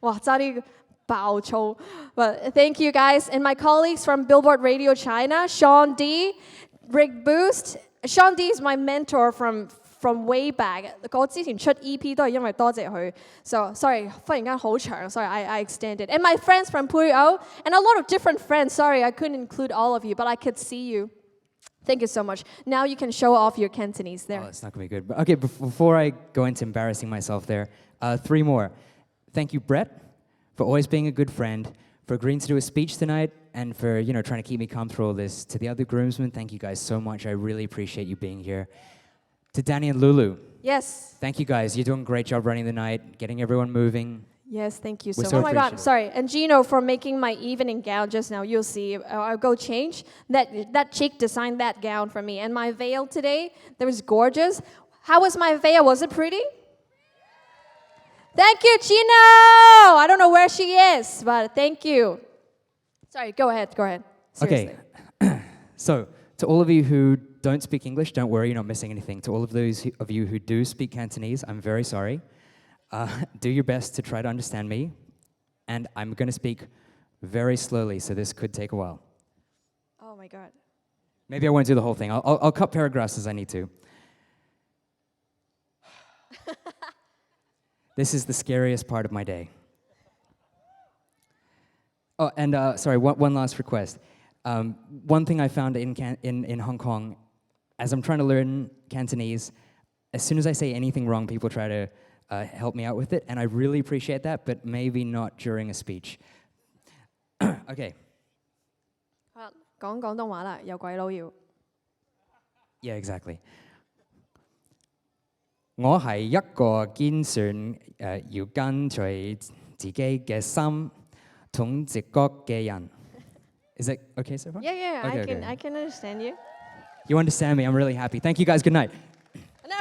Wow, 差啲爆粗. But thank you guys. And my colleagues from Billboard Radio China, Sean D, Rick Boost. Sean D is my mentor from way back. 我之前出 EP 都係因為多謝佢. So sorry, 忽然間好長. Sorry, I extended. And my friends from Puyo and a lot of different friends. Sorry, I couldn't include all of you, but I could see you. Thank you so much. Now you can show off your Cantonese there. Oh, it's not going to be good. But okay, before I go into embarrassing myself there, 3 more. Thank you, Brett, for always being a good friend, for agreeing to do a speech tonight, and for, trying to keep me calm through all this. To the other groomsmen, thank you guys so much. I really appreciate you being here. To Danny and Lulu. Yes. Thank you guys. You're doing a great job running the night, getting everyone moving. Yes, thank you so We're much. so Oh my God, appreciative. sorry. And Gino for making my evening gown just now. You'll see. I'll go change. That chick designed that gown for me. And my veil today, that was gorgeous. How was my veil? Was it pretty? Thank you, Gino! I don't know where she is, but thank you. Sorry, go ahead. Seriously. Okay. So, to all of you who don't speak English, don't worry, you're not missing anything. To all of those of you who do speak Cantonese, I'm very sorry. Do your best to try to understand me. And I'm going to speak very slowly, so this could take a while. Oh my God. Maybe I won't do the whole thing. I'll cut paragraphs as I need to. This is the scariest part of my day. Oh, and sorry, one last request. One thing I found in Hong Kong, as I'm trying to learn Cantonese, as soon as I say anything wrong, people try to help me out with it, and I really appreciate that, but maybe not during a speech. Okay. 講廣東話啦，有鬼佬要。Yeah, exactly. 我係一個堅信要跟隨自己嘅心同直覺嘅人。Is it okay so far? Yeah, Okay, I can understand you. You understand me? I'm really happy. Thank you guys. Good night. No.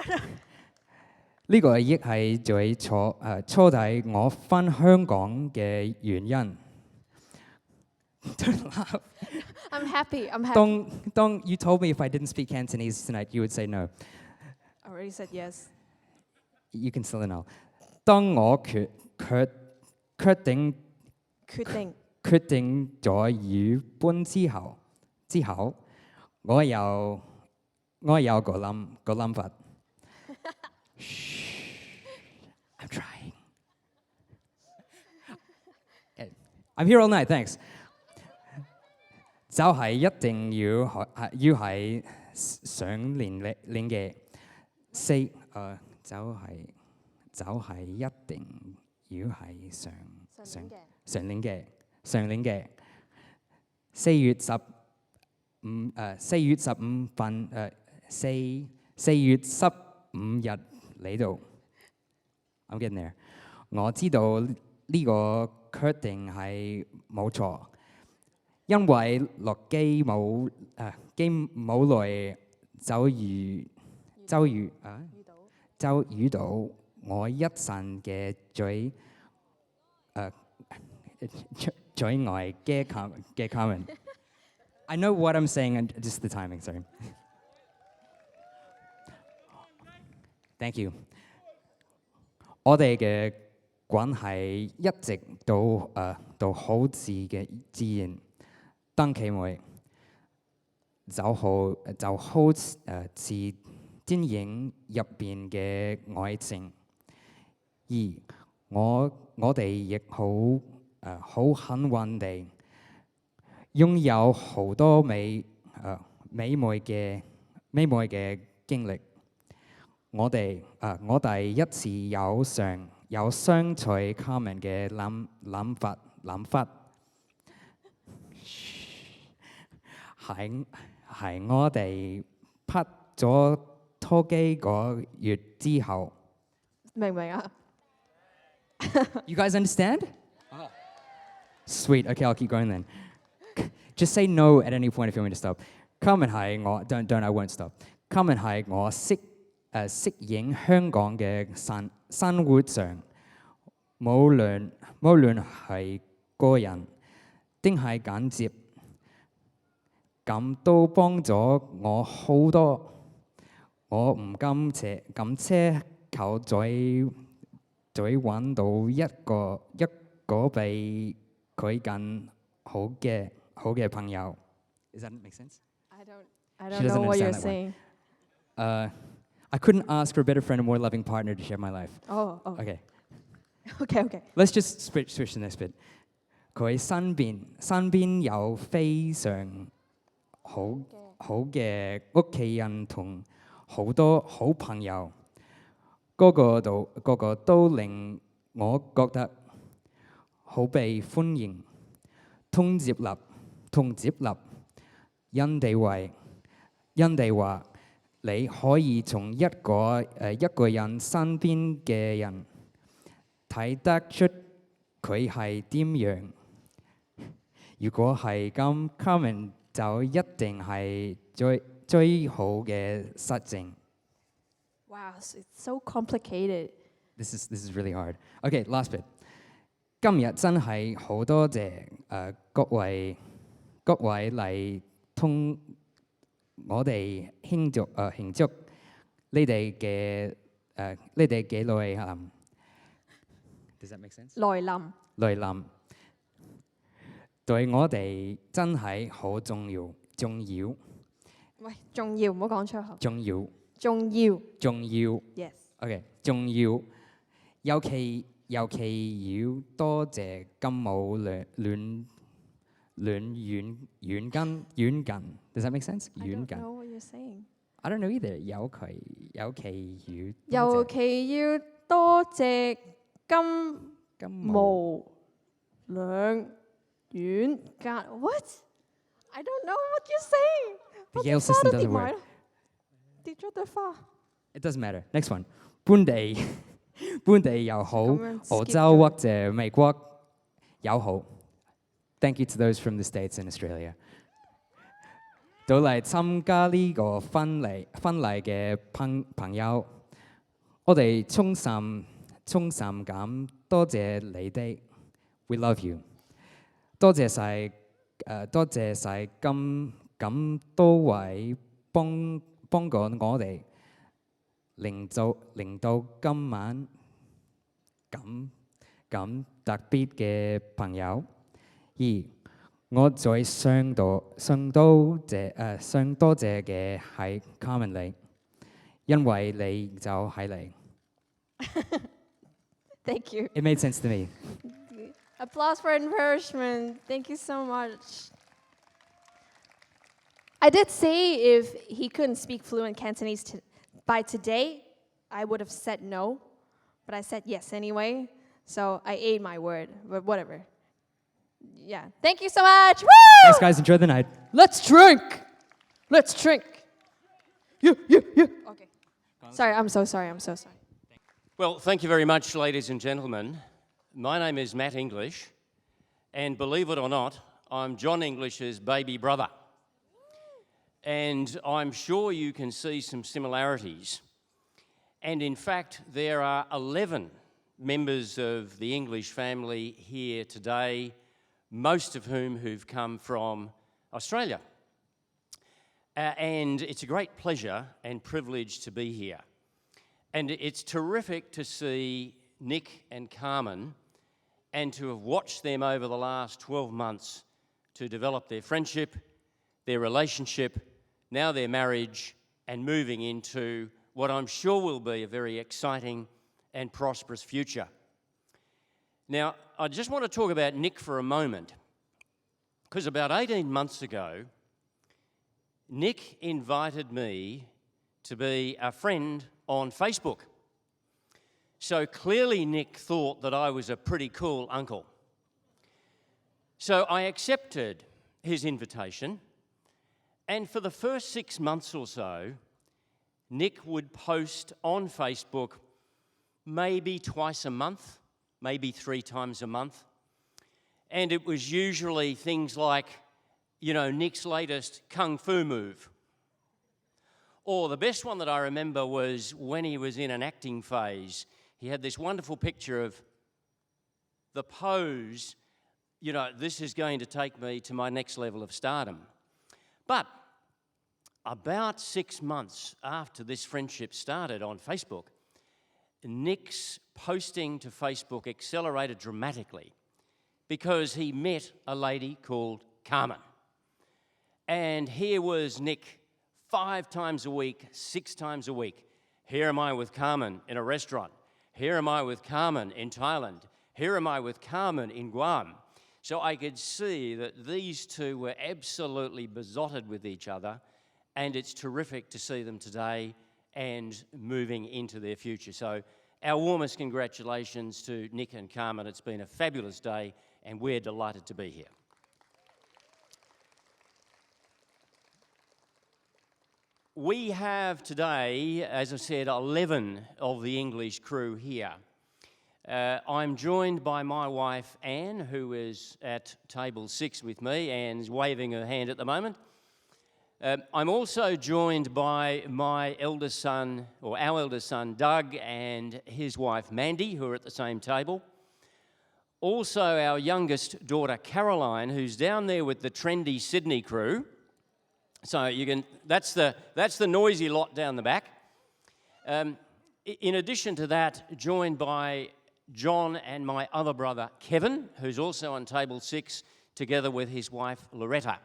呢個亦係最初底我返香港嘅原因。Don't laugh. I'm happy. I'm happy. You told me if I didn't speak Cantonese tonight, you would say no. I already said yes. You can still know. 當我決定咗要搬之後，我有個諗法。I'm trying. I'm here all night, thanks. 就係一定要係上年嘅就係一定要係上年嘅4月15日嚟到。I'm getting there. 我知道呢個決定係冇錯，因為落機冇耐就遇到我一生嘅最愛嘅 Karman. I know what I'm saying, and just the timing, sorry. Thank you. 我哋嘅關係一直都好自然，當其妹就好似電影入邊嘅愛情，而我哋亦好幸運地擁有好多美美嘅經歷。我哋一次有相隨 Karman 嘅諗法，係我哋拍咗拖幾個月之後，明唔明啊？ You guys understand? Sweet. Okay, I'll keep going then. Just say no at any point if you want me to stop. Karman 係我 don't I won't stop. Karman 係我適應香港嘅生活上，無論係個人定係間接，咁都幫咗我好多。我唔敢奢求再揾到一個比佢更好嘅朋友。Does that make sense? I She don't doesn't know what you're understand that one. saying. I couldn't ask for a better friend and more loving partner to share my life. Oh. Okay. Okay. Let's just switch the next bit. 佢身邊有非常好嘅屋企人同好多好朋友，個個都令我覺得好被歡迎，同接納。人哋話你可以從一個人身邊嘅人睇得出佢係點樣。如果係咁 Carmen 就一定係最好嘅實證。Wow, it's so complicated. This is really hard. Okay, last bit. 今日真係好多謝各位嚟同我哋慶祝你哋嘅來臨。Does that make sense? 來臨對我哋真係好重要。喂，重要，唔好講出口。重要。Yes. Okay， 重要。尤其要多謝金武遠近。Does that make sense? I don't know what you're saying. I don't know either. 尤其要多謝金無兩遠隔。What? I don't know what you're saying. The Yale system doesn't work. 跌咗朵花。It doesn't matter. Next one. 本地又好，澳洲或者美國又好。Thank you to those from the States and Australia. 到嚟參加呢個婚禮嘅朋友，我哋衷心咁多謝你哋。We love you. 多謝晒咁多位幫過我哋，令到今晚咁特別嘅朋友。而我最想多謝嘅係 Karman 你，因為你就係你。Thank you. It made sense to me. Applause for encouragement. Thank you so much. I did say if he couldn't speak fluent Cantonese by today, I would have said no, but I said yes anyway. So I ate my word, but whatever. Yeah. Thank you so much. Woo! Thanks, guys. Enjoy the night. Let's drink. Okay. Sorry, I'm so sorry. Well, thank you very much, ladies and gentlemen. My name is Matt English, and believe it or not, I'm John English's baby brother. And I'm sure you can see some similarities. And in fact, there are 11 members of the English family here today, most of whom who've come from Australia. And it's a great pleasure and privilege to be here. And it's terrific to see Nick and Karman and to have watched them over the last 12 months to develop their friendship, their relationship, now their marriage, and moving into what I'm sure will be a very exciting and prosperous future. Now, I just want to talk about Nick for a moment, because about 18 months ago, Nick invited me to be a friend on Facebook. So clearly Nick thought that I was a pretty cool uncle. So I accepted his invitation, and for the first 6 months or so, Nick would post on Facebook maybe twice a month, maybe 3 times a month. And it was usually things like, Nick's latest kung fu move. Or the best one that I remember was when he was in an acting phase. He had this wonderful picture of the pose, this is going to take me to my next level of stardom. But about 6 months after this friendship started on Facebook, Nick's posting to Facebook accelerated dramatically because he met a lady called Karman. And here was Nick 5 times a week, 6 times a week. Here am I with Karman in a restaurant. Here am I with Karman in Thailand. Here am I with Karman in Guam. So I could see that these two were absolutely besotted with each other, and it's terrific to see them today and moving into their future. So our warmest congratulations to Nick and Karman. It's been a fabulous day, and we're delighted to be here. We have today, as I said, 11 of the English crew here. I'm joined by my wife, Anne, who is at table 6 with me. Anne's waving her hand at the moment. I'm also joined by my eldest son, or our eldest son, Doug, and his wife, Mandy, who are at the same table. Also, our youngest daughter, Caroline, who's down there with the trendy Sydney crew. So you can, that's the noisy lot down the back. In addition to that, joined by John and my other brother, Kevin, who's also on table 6, together with his wife, Loretta.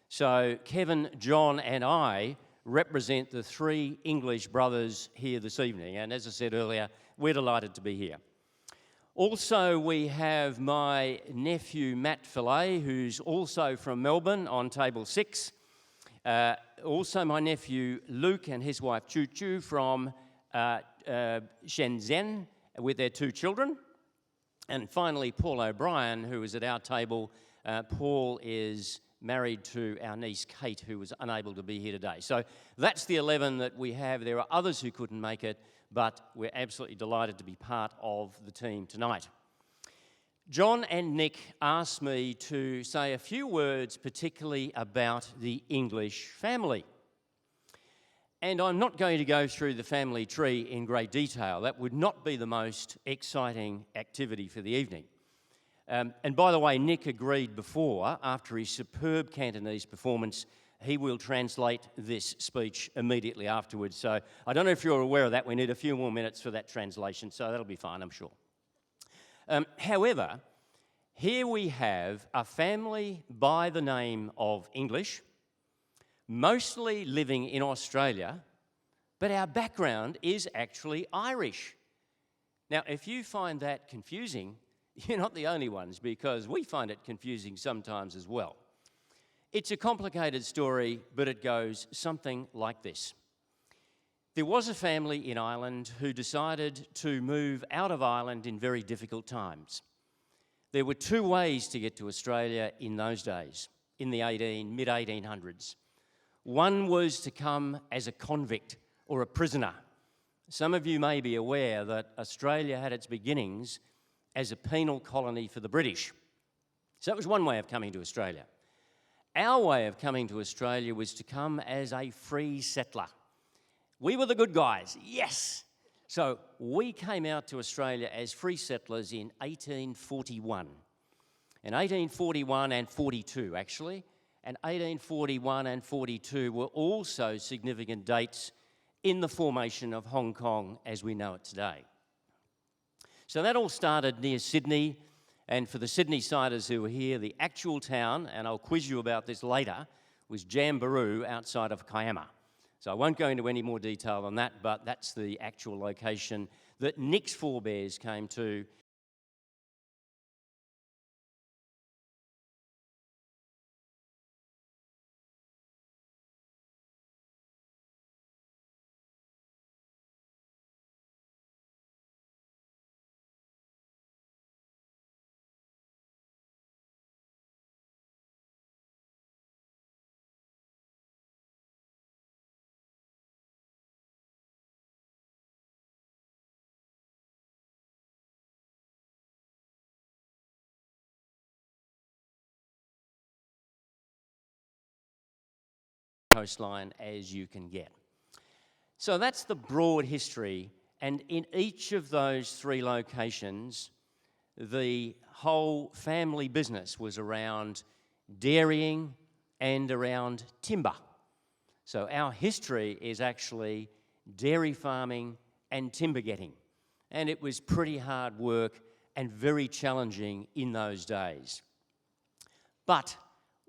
So Kevin, John, and I represent the 3 English brothers here this evening. And as I said earlier, we're delighted to be here. Also, we have my nephew, Matt Fillet, who's also from Melbourne, on table 6. Also, my nephew Luke and his wife Choo Choo from Shenzhen with their 2 children. And finally, Paul O'Brien, who is at our table. Paul is married to our niece Kate, who was unable to be here today. So that's the 11 that we have. There are others who couldn't make it, but we're absolutely delighted to be part of the team tonight. John and Nick asked me to say a few words particularly about the English family. And I'm not going to go through the family tree in great detail. That would not be the most exciting activity for the evening. And by the way, Nick agreed before, after his superb Cantonese performance, he will translate this speech immediately afterwards. So I don't know if you're aware of that. We need a few more minutes for that translation, so that'll be fine, I'm sure. However, here we have a family by the name of English, mostly living in Australia, but our background is actually Irish. Now, if you find that confusing, you're not the only ones, because we find it confusing sometimes as well. It's a complicated story, but it goes something like this. There was a family in Ireland who decided to move out of Ireland in very difficult times. There were 2 ways to get to Australia in those days, in the mid-1800s. One was to come as a convict or a prisoner. Some of you may be aware that Australia had its beginnings as a penal colony for the British. So that was one way of coming to Australia. Our way of coming to Australia was to come as a free settler. We were the good guys, yes. So we came out to Australia as free settlers in 1841. In 1841 and 42, actually. And 1841 and 42 were also significant dates in the formation of Hong Kong as we know it today. So that all started near Sydney, and for the Sydney-siders who were here, the actual town, and I'll quiz you about this later, was Jamberoo outside of Kiama. So I won't go into any more detail on that, but that's the actual location that Nick's forebears came to. Coastline as you can get. So that's the broad history, and in each of those 3 locations, the whole family business was around dairying and around timber. So our history is actually dairy farming and timber getting. and it was pretty hard work and very challenging in those days. But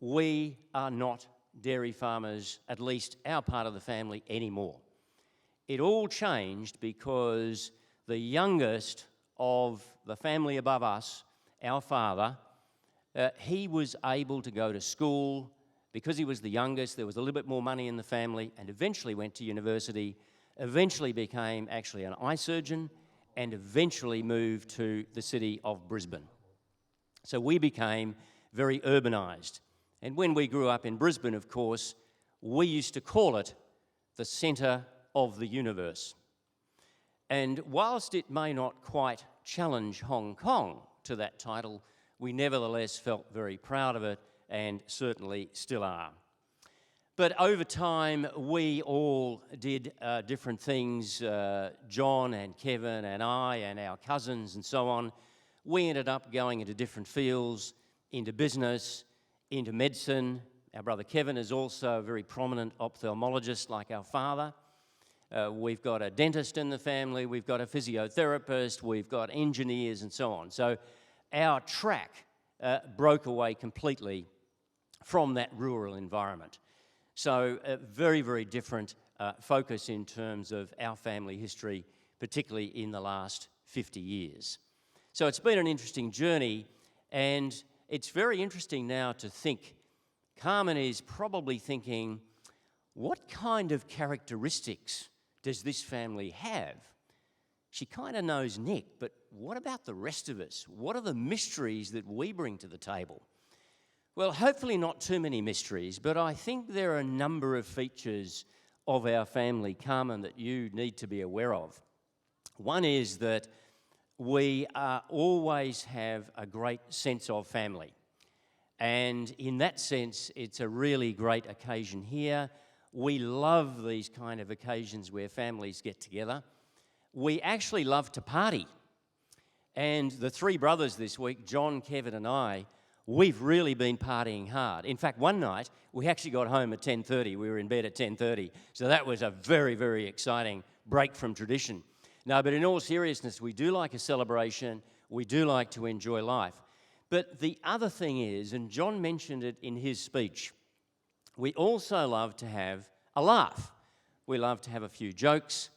we are not dairy farmers, at least our part of the family, anymore. It all changed because the youngest of the family above us, our father, he was able to go to school. Because he was the youngest, there was a little bit more money in the family, and eventually went to university, eventually became actually an eye surgeon, and eventually moved to the city of Brisbane. So we became very urbanised. And when we grew up in Brisbane, of course, we used to call it the centre of the universe. And whilst it may not quite challenge Hong Kong to that title, we nevertheless felt very proud of it, and certainly still are. But over time, we all did different things, John and Kevin and I and our cousins and so on. We ended up going into different fields, into business, into medicine. Our brother Kevin is also a very prominent ophthalmologist like our father. We've got a dentist in the family, we've got a physiotherapist, we've got engineers and so on. So our track broke away completely from that rural environment. So a very, very different focus in terms of our family history, particularly in the last 50 years. So it's been an interesting journey, and it's very interesting now to think, Karman is probably thinking, what kind of characteristics does this family have? She kind of knows Nick, but what about the rest of us? What are the mysteries that we bring to the table? Well, hopefully not too many mysteries, but I think there are a number of features of our family, Karman, that you need to be aware of. One is that we always have a great sense of family. And in that sense, it's a really great occasion here. We love these kind of occasions where families get together. We actually love to party. And the three brothers this week, John, Kevin and I, we've really been partying hard. In fact, one night, we actually got home at 10:30. We were in bed at 10:30. So that was a very, very exciting break from tradition. No, but in all seriousness, we do like a celebration. We do like to enjoy life. But the other thing is, and John mentioned it in his speech, we also love to have a laugh. We love to have a few jokes.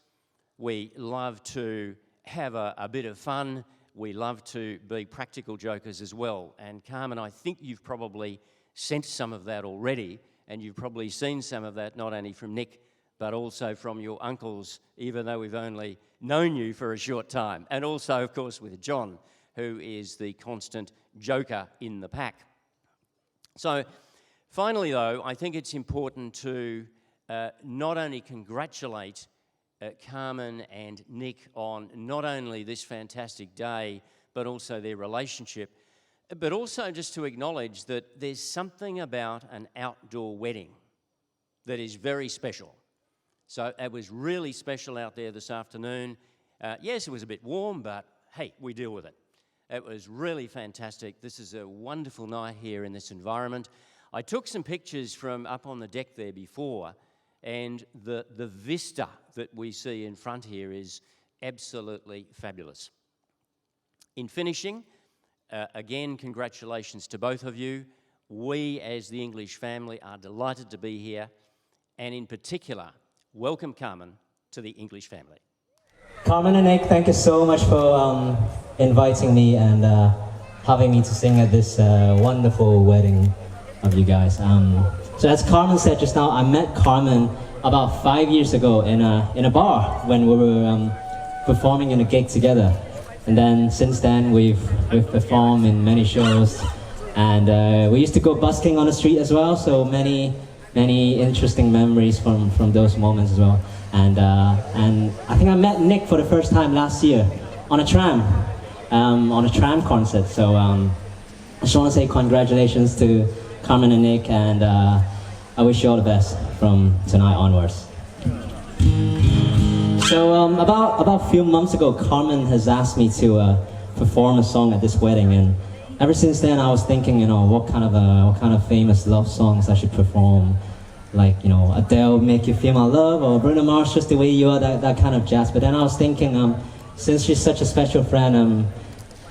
We love to have a bit of fun. We love to be practical jokers as well. And Karman, I think you've probably sensed some of that already, and you've probably seen some of that not only from Nick, but also from your uncles, even though we've only known you for a short time. And also, of course, with John, who is the constant joker in the pack. So, finally, though, I think it's important to not only congratulate Karman and Nick on not only this fantastic day, but also their relationship, but also just to acknowledge that there's something about an outdoor wedding that is very special. So it was really special out there this afternoon. Yes, it was a bit warm, but hey, we deal with it. It was really fantastic. This is a wonderful night here in this environment. I took some pictures from up on the deck there before, and the vista that we see in front here is absolutely fabulous. In finishing, again, congratulations to both of you. We, as the English family, are delighted to be here, and in particular, welcome Karman to the English family. Karman and Nick, thank you so much for inviting me and having me to sing at this wonderful wedding of you guys. So as Karman said just now, I met Karman about 5 years ago in a bar when we were performing in a gig together. And then since then we've performed in many shows, and we used to go busking on the street as well. So many interesting memories from those moments as well. And I think I met Nick for the first time last year on a tram concert. So I just want to say congratulations to Karman and Nick, and I wish you all the best from tonight onwards. So about a few months ago, Karman has asked me to perform a song at this wedding, and ever since then I was thinking, what kind of famous love songs I should perform, like Adele, Make You Feel My Love, or Bruno Mars, Just the Way You Are, that kind of jazz. But then I was thinking, since she's such a special friend,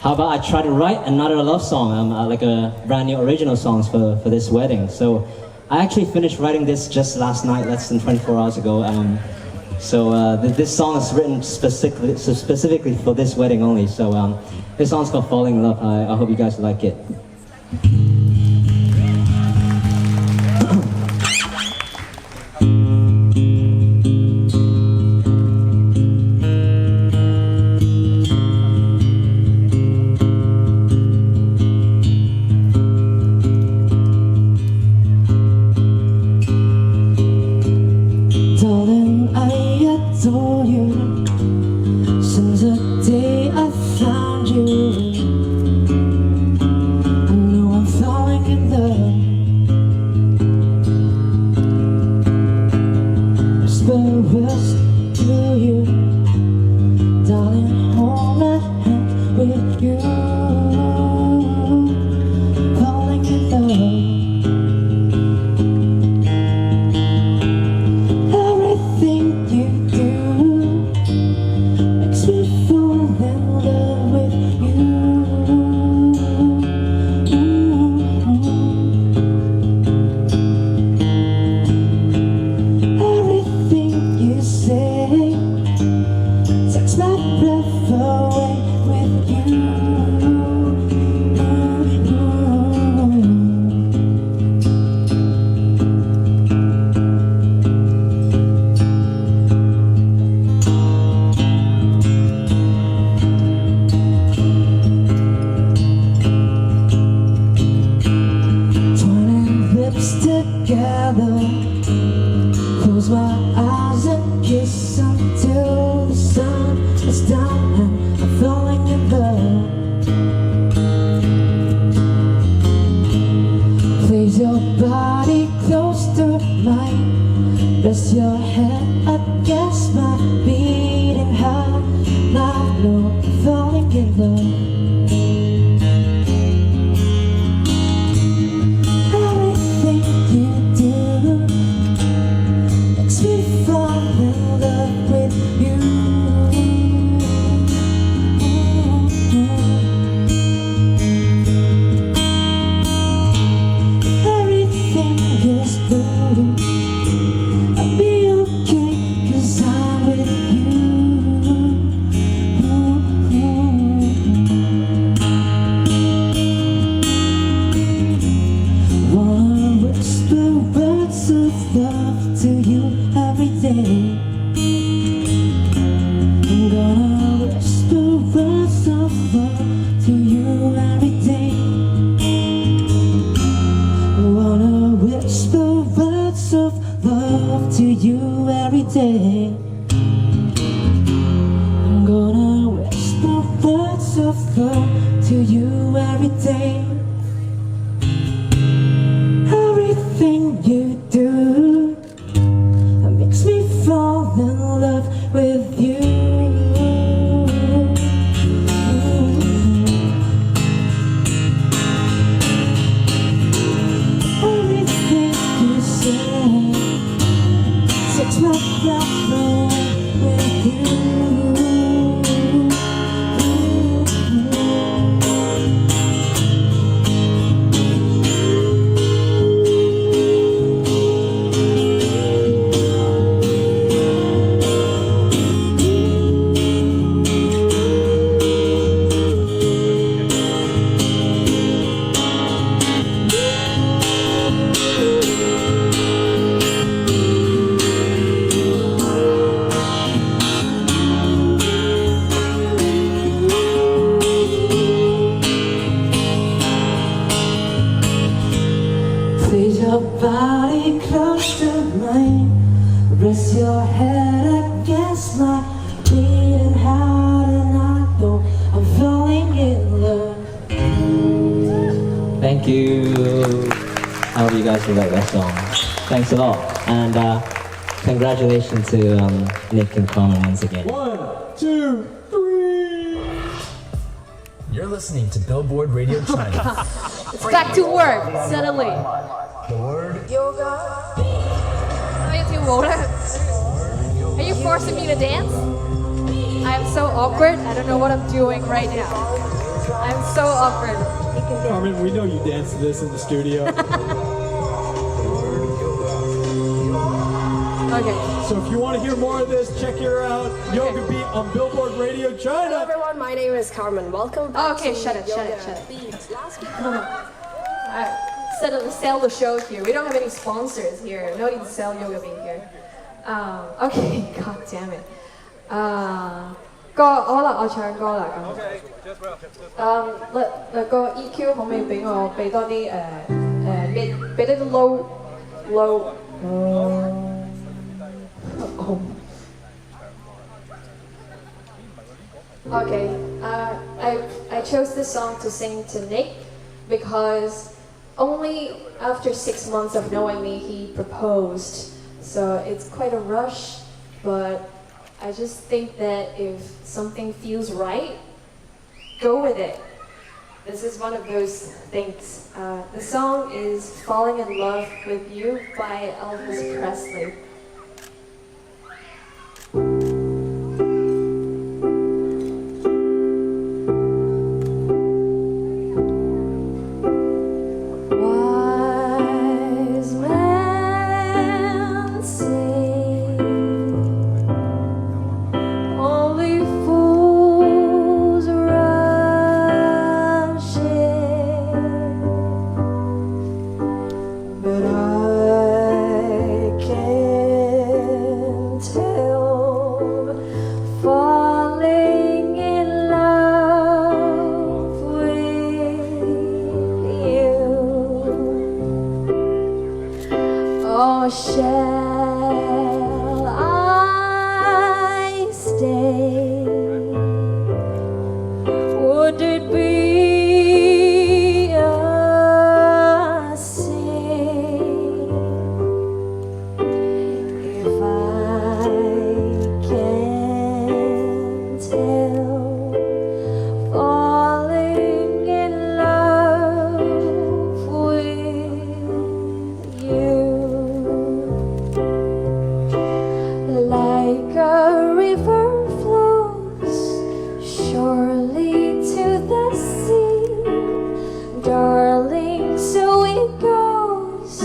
how about I try to write another love song, like a brand new original songs for this wedding. So I actually finished writing this just last night, less than 24 hours ago. This song is written specifically for this wedding only. So this song's called Falling in Love. I hope you guys like it. Darling, I adore you. Since the day I found you, I know I'm falling in love. Whisper words to you, darling, hold my hand with you. Falling in love. Together, close my eyes and kiss until the sun is down and I'm falling in love. Place your body close to mine, rest your head against my beating heart. Now I know I'm falling in love. To you every day, I'm gonna whisper words of love to you every day. I wanna whisper words of love to you every day. I'm gonna whisper words of love to you every day. Everything you do makes me fall in love with you. Everything you say takes my breath away with you. Place your body close to mine, rest your head against my beating heart, and I know I'm falling in love. Thank you. I hope you guys will like that song. Thanks a lot. And congratulations to Nick and Karman once again. 1, 2, 3. You're listening to Billboard Radio China. It's back to work suddenly. The word yoga. Are you forcing me to dance? I'm so awkward. I don't know what I'm doing right now. I'm so awkward. Karman, we know you dance to this in the studio. Okay. So if you want to hear more of this, check her out. Yoga Beat on Billboard Radio China. Hello everyone, my name is Karman. Welcome back Okay, to shut it. Beat. Last week. Sell the show here. We don't have any sponsors here. No need to sell Yoga Beat here. Okay, god damn it. 可能我唱歌啦咁。個 EQ 可唔可以俾我俾多啲mid，俾啲 low。Okay, I chose this song to sing to Nick because only after 6 months of knowing me he proposed. So it's quite a rush, but I just think that if something feels right, go with it. This is one of those things. The song is Falling in Love with You by Elvis Presley. Wise men say only fools rush in, but I can't help falling in love with you. Or shall I stay? Would it be a sin if I can't help falling in love with you? Like a river flows surely to the sea, darling, so it goes.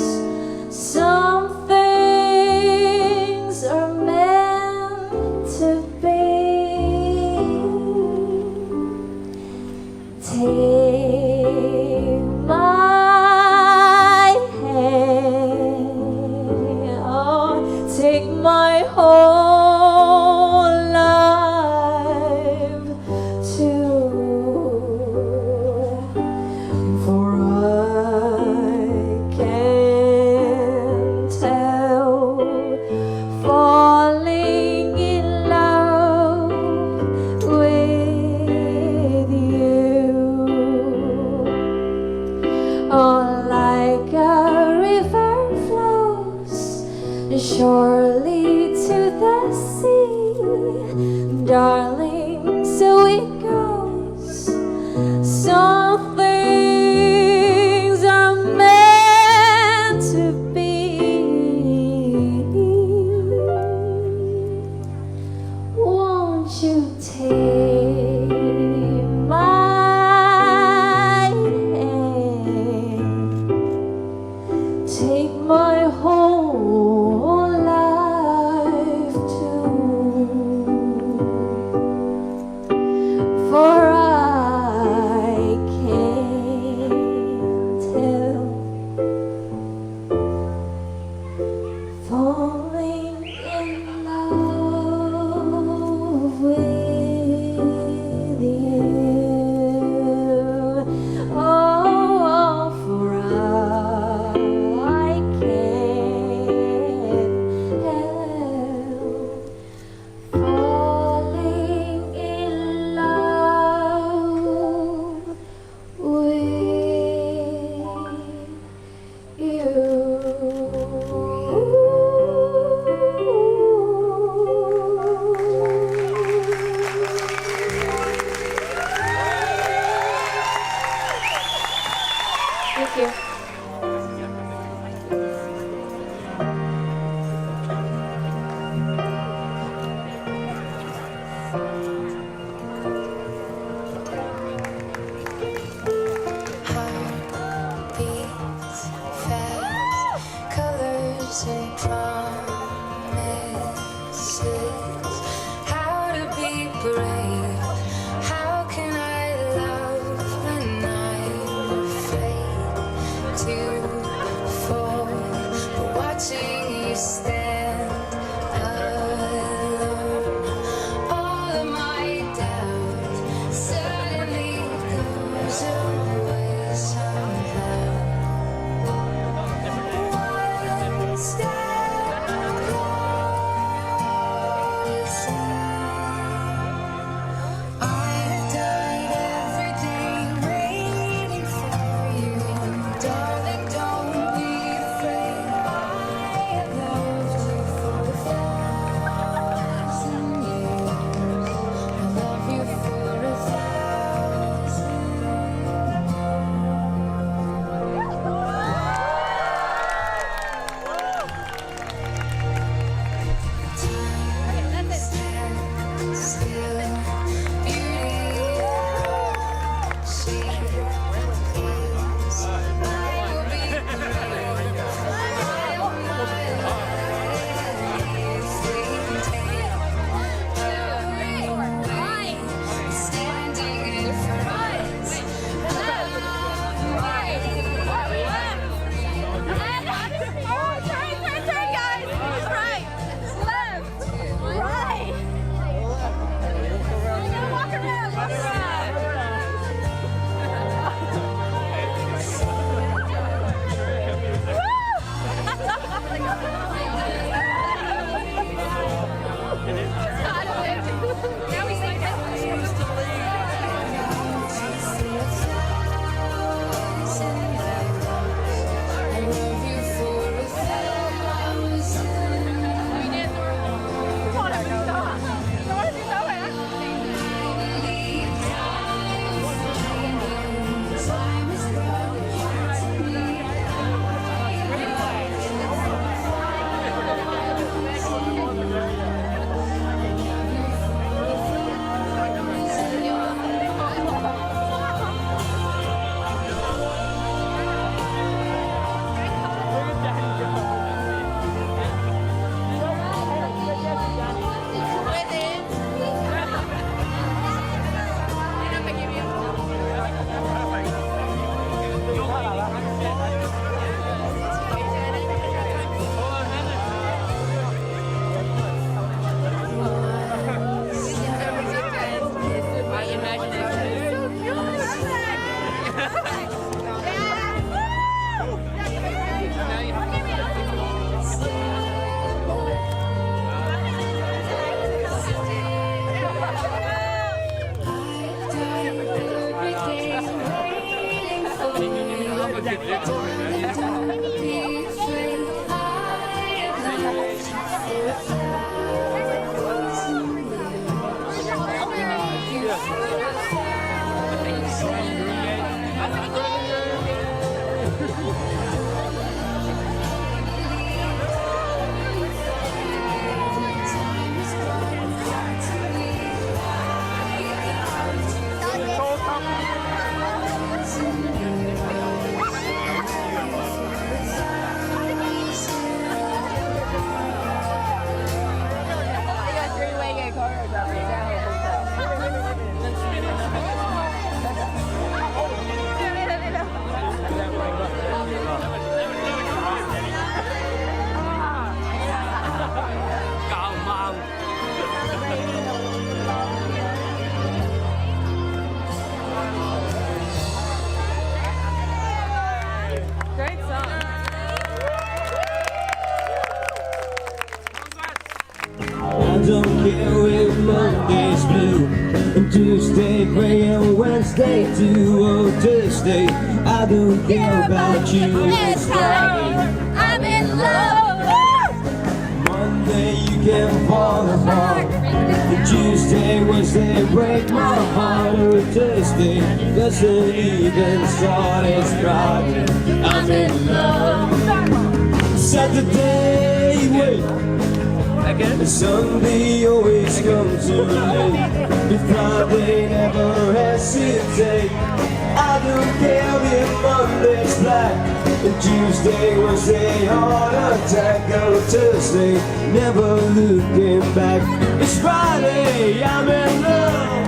Some things are meant to be. Take my hand, oh, take my whole life too, for I can't help falling in love with you. Oh, like a river flows surely to the sea, darling, so it goes. Some things are meant to be. Won't you take my hand, take my whole life too, for I can't help falling in love with you. Oh, for I can't lives and promises. How to be brave? How can I love when I'm afraid to fall? But watching you stand alone, all of my doubt suddenly goes away somehow. One step closer. I've died every day waiting for you, darling. Don't be afraid. I have loved you for 1,000 years. I love you for 1,000. Still, beauty, she is. I will be brave. I will not let you take away. Standing in front turn, guys. Right, left, right. Walk around, walk around. Now we sing I love you for 'I don't care if Monday's blue and Tuesday gray and Wednesday too. Oh, Thursday, I don't care about you. It's Friday, I'm in love. Monday, you can fall apart. Tuesday, Wednesday break my heart. Oh, Thursday doesn't even start. It's Friday, I'm in love. Saturday, wait. Sunday always comes too late. But Friday never hesitate. I don't care if Monday's black And Tuesday, Wednesday, heart attack. On Thursday, never looking back. It's Friday, I'm in love.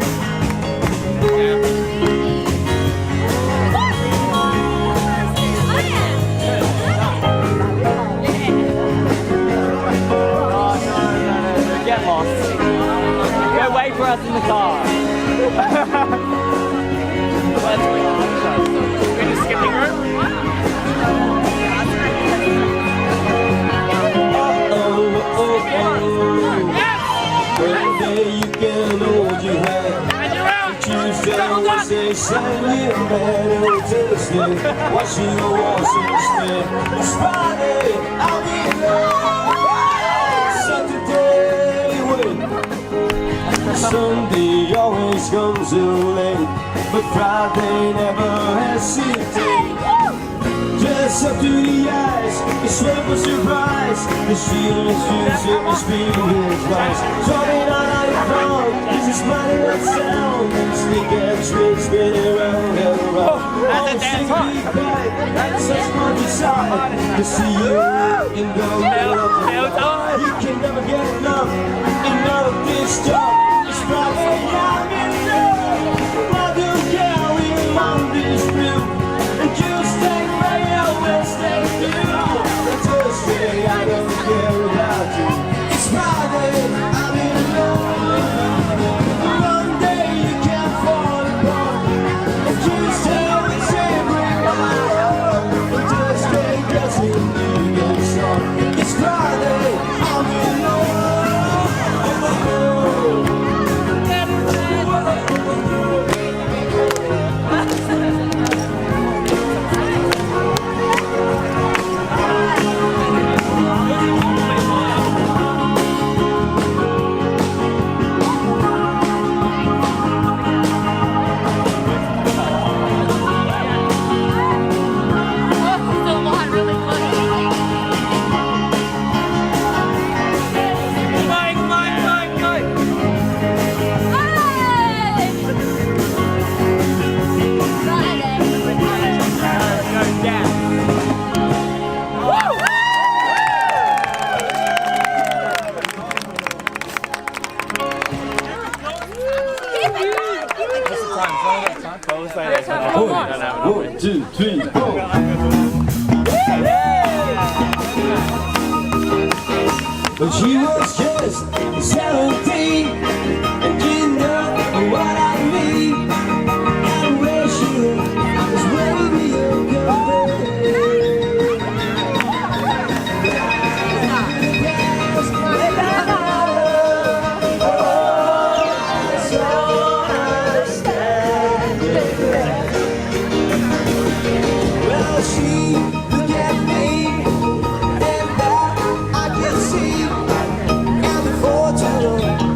Get lost. Go wait for us in the car. We're just skipping rope. Monday you can hold your hand. Tuesday, Wednesday, Sunday, man. On Thursday, washing your walls instead. It's Friday, I'm in love. Saturday, wait. Sunday always comes too late, but Friday never hesitates. Dress up to the eyes, the sweat of a surprise. The feeling is fierce, it must be his vice. Dropping out of front, this is money that sound. Sneak and trick, spinning around and around. That's a dance hard. That's such much desire to see you in the middle of the night. You can never get enough of this job. It's Friday, I'm in love. I don't care, we want this blue. And Tuesday, Wednesday, Thursday, I don't care about you. It's Friday, I'm in love. Monday, you can't fall apart. And Tuesday, Wednesday, bring my heart. And Thursday, guessing you get started. It's Friday, I'm in love. One, two, three, four. But she was just 17, and you know what I mean. And where she was waving your girl. Well, she looked at me, and I can see, and the fortune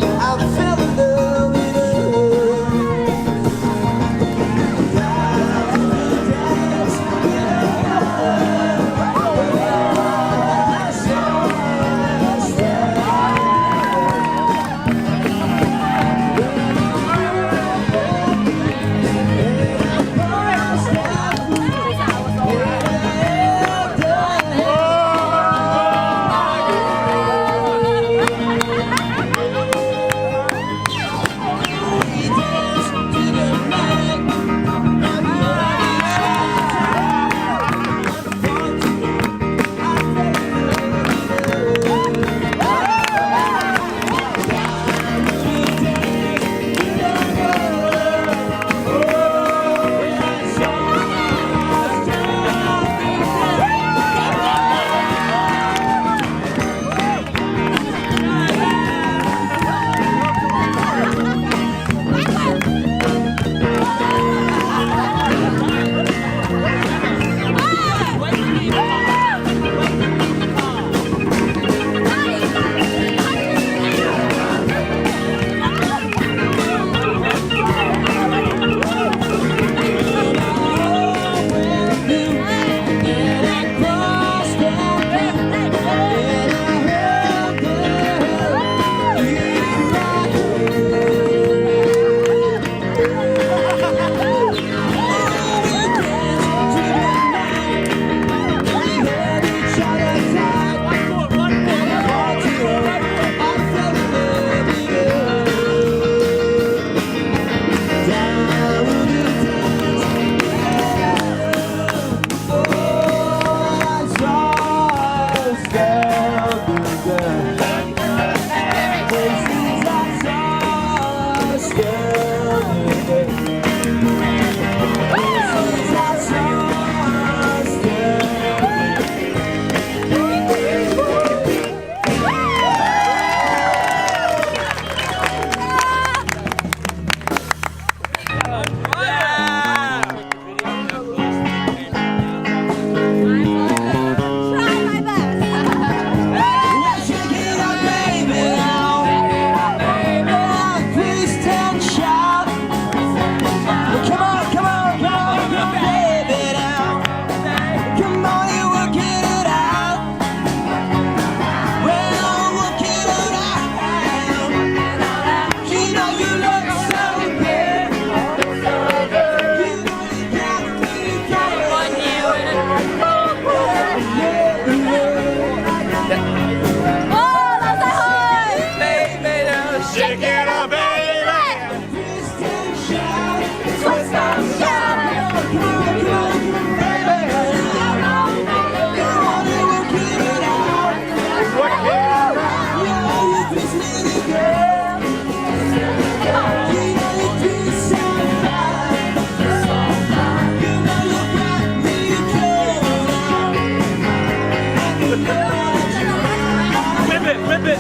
Whip it, whip it.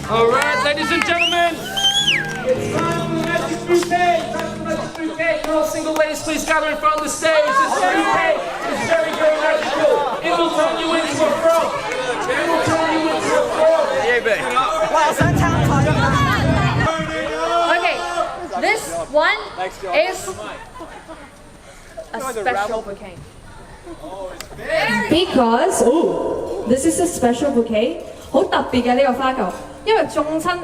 All right, ladies and gentlemen, it's time for the magic bouquet. Time for the magic bouquet. Can all single ladies please gather in front of the stage? This bouquet is very, very magical. It will turn you into a frog. It will turn you into a frog. Okay, this one is a special bouquet. Because this is a special bouquet. 好特別嘅呢個花球，因為中親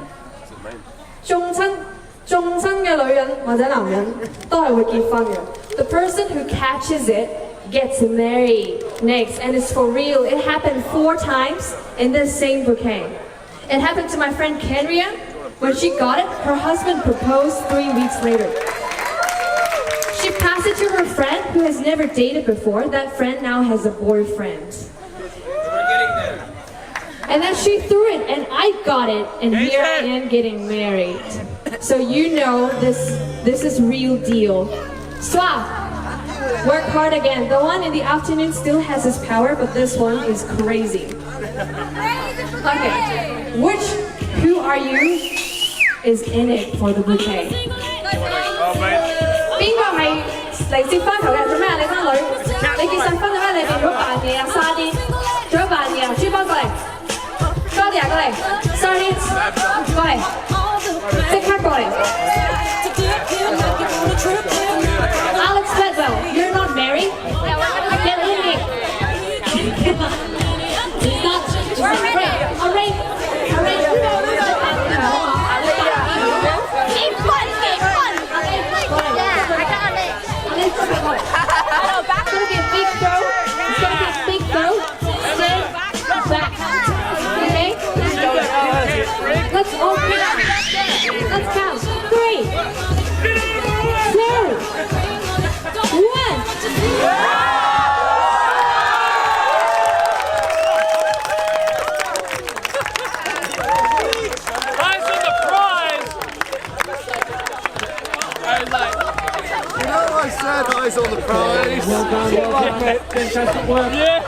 嘅女人或者男人都係會結婚嘅。The person who catches it gets married next, and it's for real. It happened 4 times in this same bouquet. It happened to my friend Kenria. When she got it, her husband proposed 3 weeks later. She passed it to her friend who has never dated before. That friend now has a boyfriend. And then she threw it, and I got it, and here I am getting married. So you know this is real deal. Swap! Work hard again. The one in the afternoon still has its power, but this one is crazy. Okay, who are you is in it for the bouquet? 邊個係嚟接花球嘅？做咩啊？你班女，你結實婚做咩？你哋做乜扮嘢啊？沙啲，做乜扮嘢啊？珠幫過嚟。Claudia,過嚟 ，Sorry， 過嚟，即刻過嚟。Alex Bedwell, you're not married? Get in here. It's not. All right. Keep fun. Yeah, I got it. Alex, go. It's gonna be a big throw. It's gonna be a big throw. Stand back. Let's all count. Let's count. 3, 2, 1. Eyes on the prize. You know I said eyes on the prize. Well done. Fantastic work. Yeah.